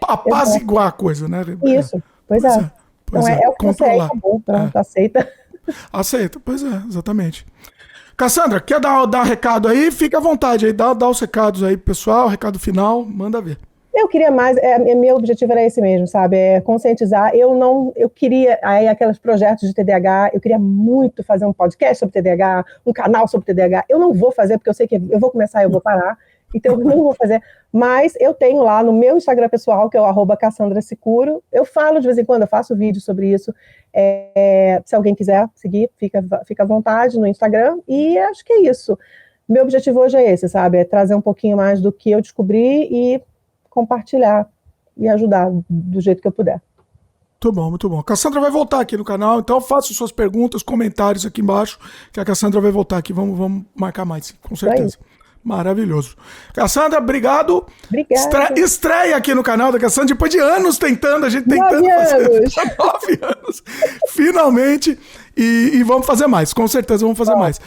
apaziguar a coisa, né? Isso, pois é. Então é o que você é, acabou, pronto, aceita. Aceita, pois é, exatamente. Cassandra, quer dar um recado aí? Fica à vontade aí, dá os recados aí, pessoal, recado final, manda ver. Eu queria mais, meu objetivo era esse mesmo, sabe, conscientizar, eu queria, aí aqueles projetos de TDAH, eu queria muito fazer um podcast sobre TDAH, um canal sobre TDAH, eu não vou fazer, porque eu sei que eu vou começar e eu vou parar, então eu não vou fazer, mas eu tenho lá no meu Instagram pessoal, que é o @CassandraSicuro, eu falo de vez em quando, eu faço vídeo sobre isso, se alguém quiser seguir, fica à vontade no Instagram, e acho que é isso. Meu objetivo hoje é esse, sabe, é trazer um pouquinho mais do que eu descobri e compartilhar e ajudar do jeito que eu puder. Muito bom, muito bom. A Cassandra vai voltar aqui no canal, então faça suas perguntas, comentários aqui embaixo, que a Cassandra vai voltar aqui. Vamos marcar mais, com certeza. Maravilhoso. Cassandra, obrigado. Obrigada. Estreia aqui no canal da Cassandra, depois de anos tentando, a gente tentando fazer 9 anos. Finalmente. E vamos fazer mais, com certeza vamos fazer mais.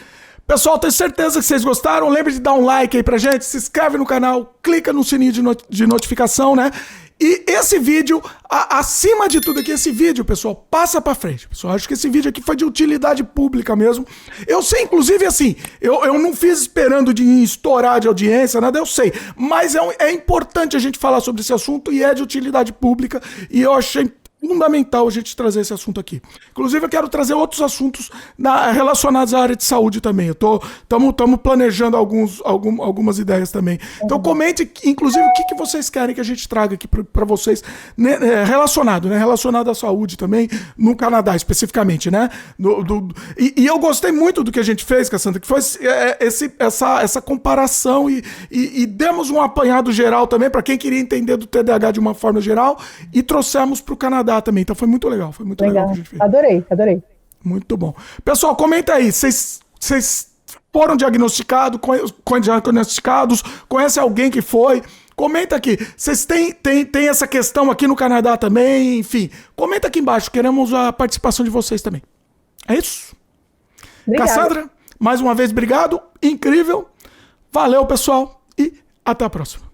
Pessoal, tenho certeza que vocês gostaram. Lembre de dar um like aí pra gente, se inscreve no canal, clica no sininho de notificação, né? E esse vídeo, acima de tudo aqui, esse vídeo, pessoal, passa pra frente. Pessoal, acho que esse vídeo aqui foi de utilidade pública mesmo. Eu sei, inclusive, assim, eu não fiz esperando de estourar de audiência, nada, eu sei. Mas é importante a gente falar sobre esse assunto e é de utilidade pública. E eu achei fundamental a gente trazer esse assunto aqui. Inclusive, eu quero trazer outros assuntos relacionados à área de saúde também. Estamos planejando algumas ideias também. Então, comente, inclusive, o que vocês querem que a gente traga aqui para vocês, né, relacionado à saúde também, no Canadá, especificamente, né? E eu gostei muito do que a gente fez, Cassandra, que foi essa comparação e demos um apanhado geral também para quem queria entender do TDAH de uma forma geral e trouxemos para o Canadá também, então foi muito legal, foi muito legal que a gente fez. Adorei. Muito bom. Pessoal, comenta aí, vocês foram diagnosticados, conhecem alguém que foi? Comenta aqui, vocês têm essa questão aqui no Canadá também, enfim, comenta aqui embaixo, queremos a participação de vocês também. É isso? Obrigada. Cassandra, mais uma vez, obrigado, incrível, valeu pessoal e até a próxima.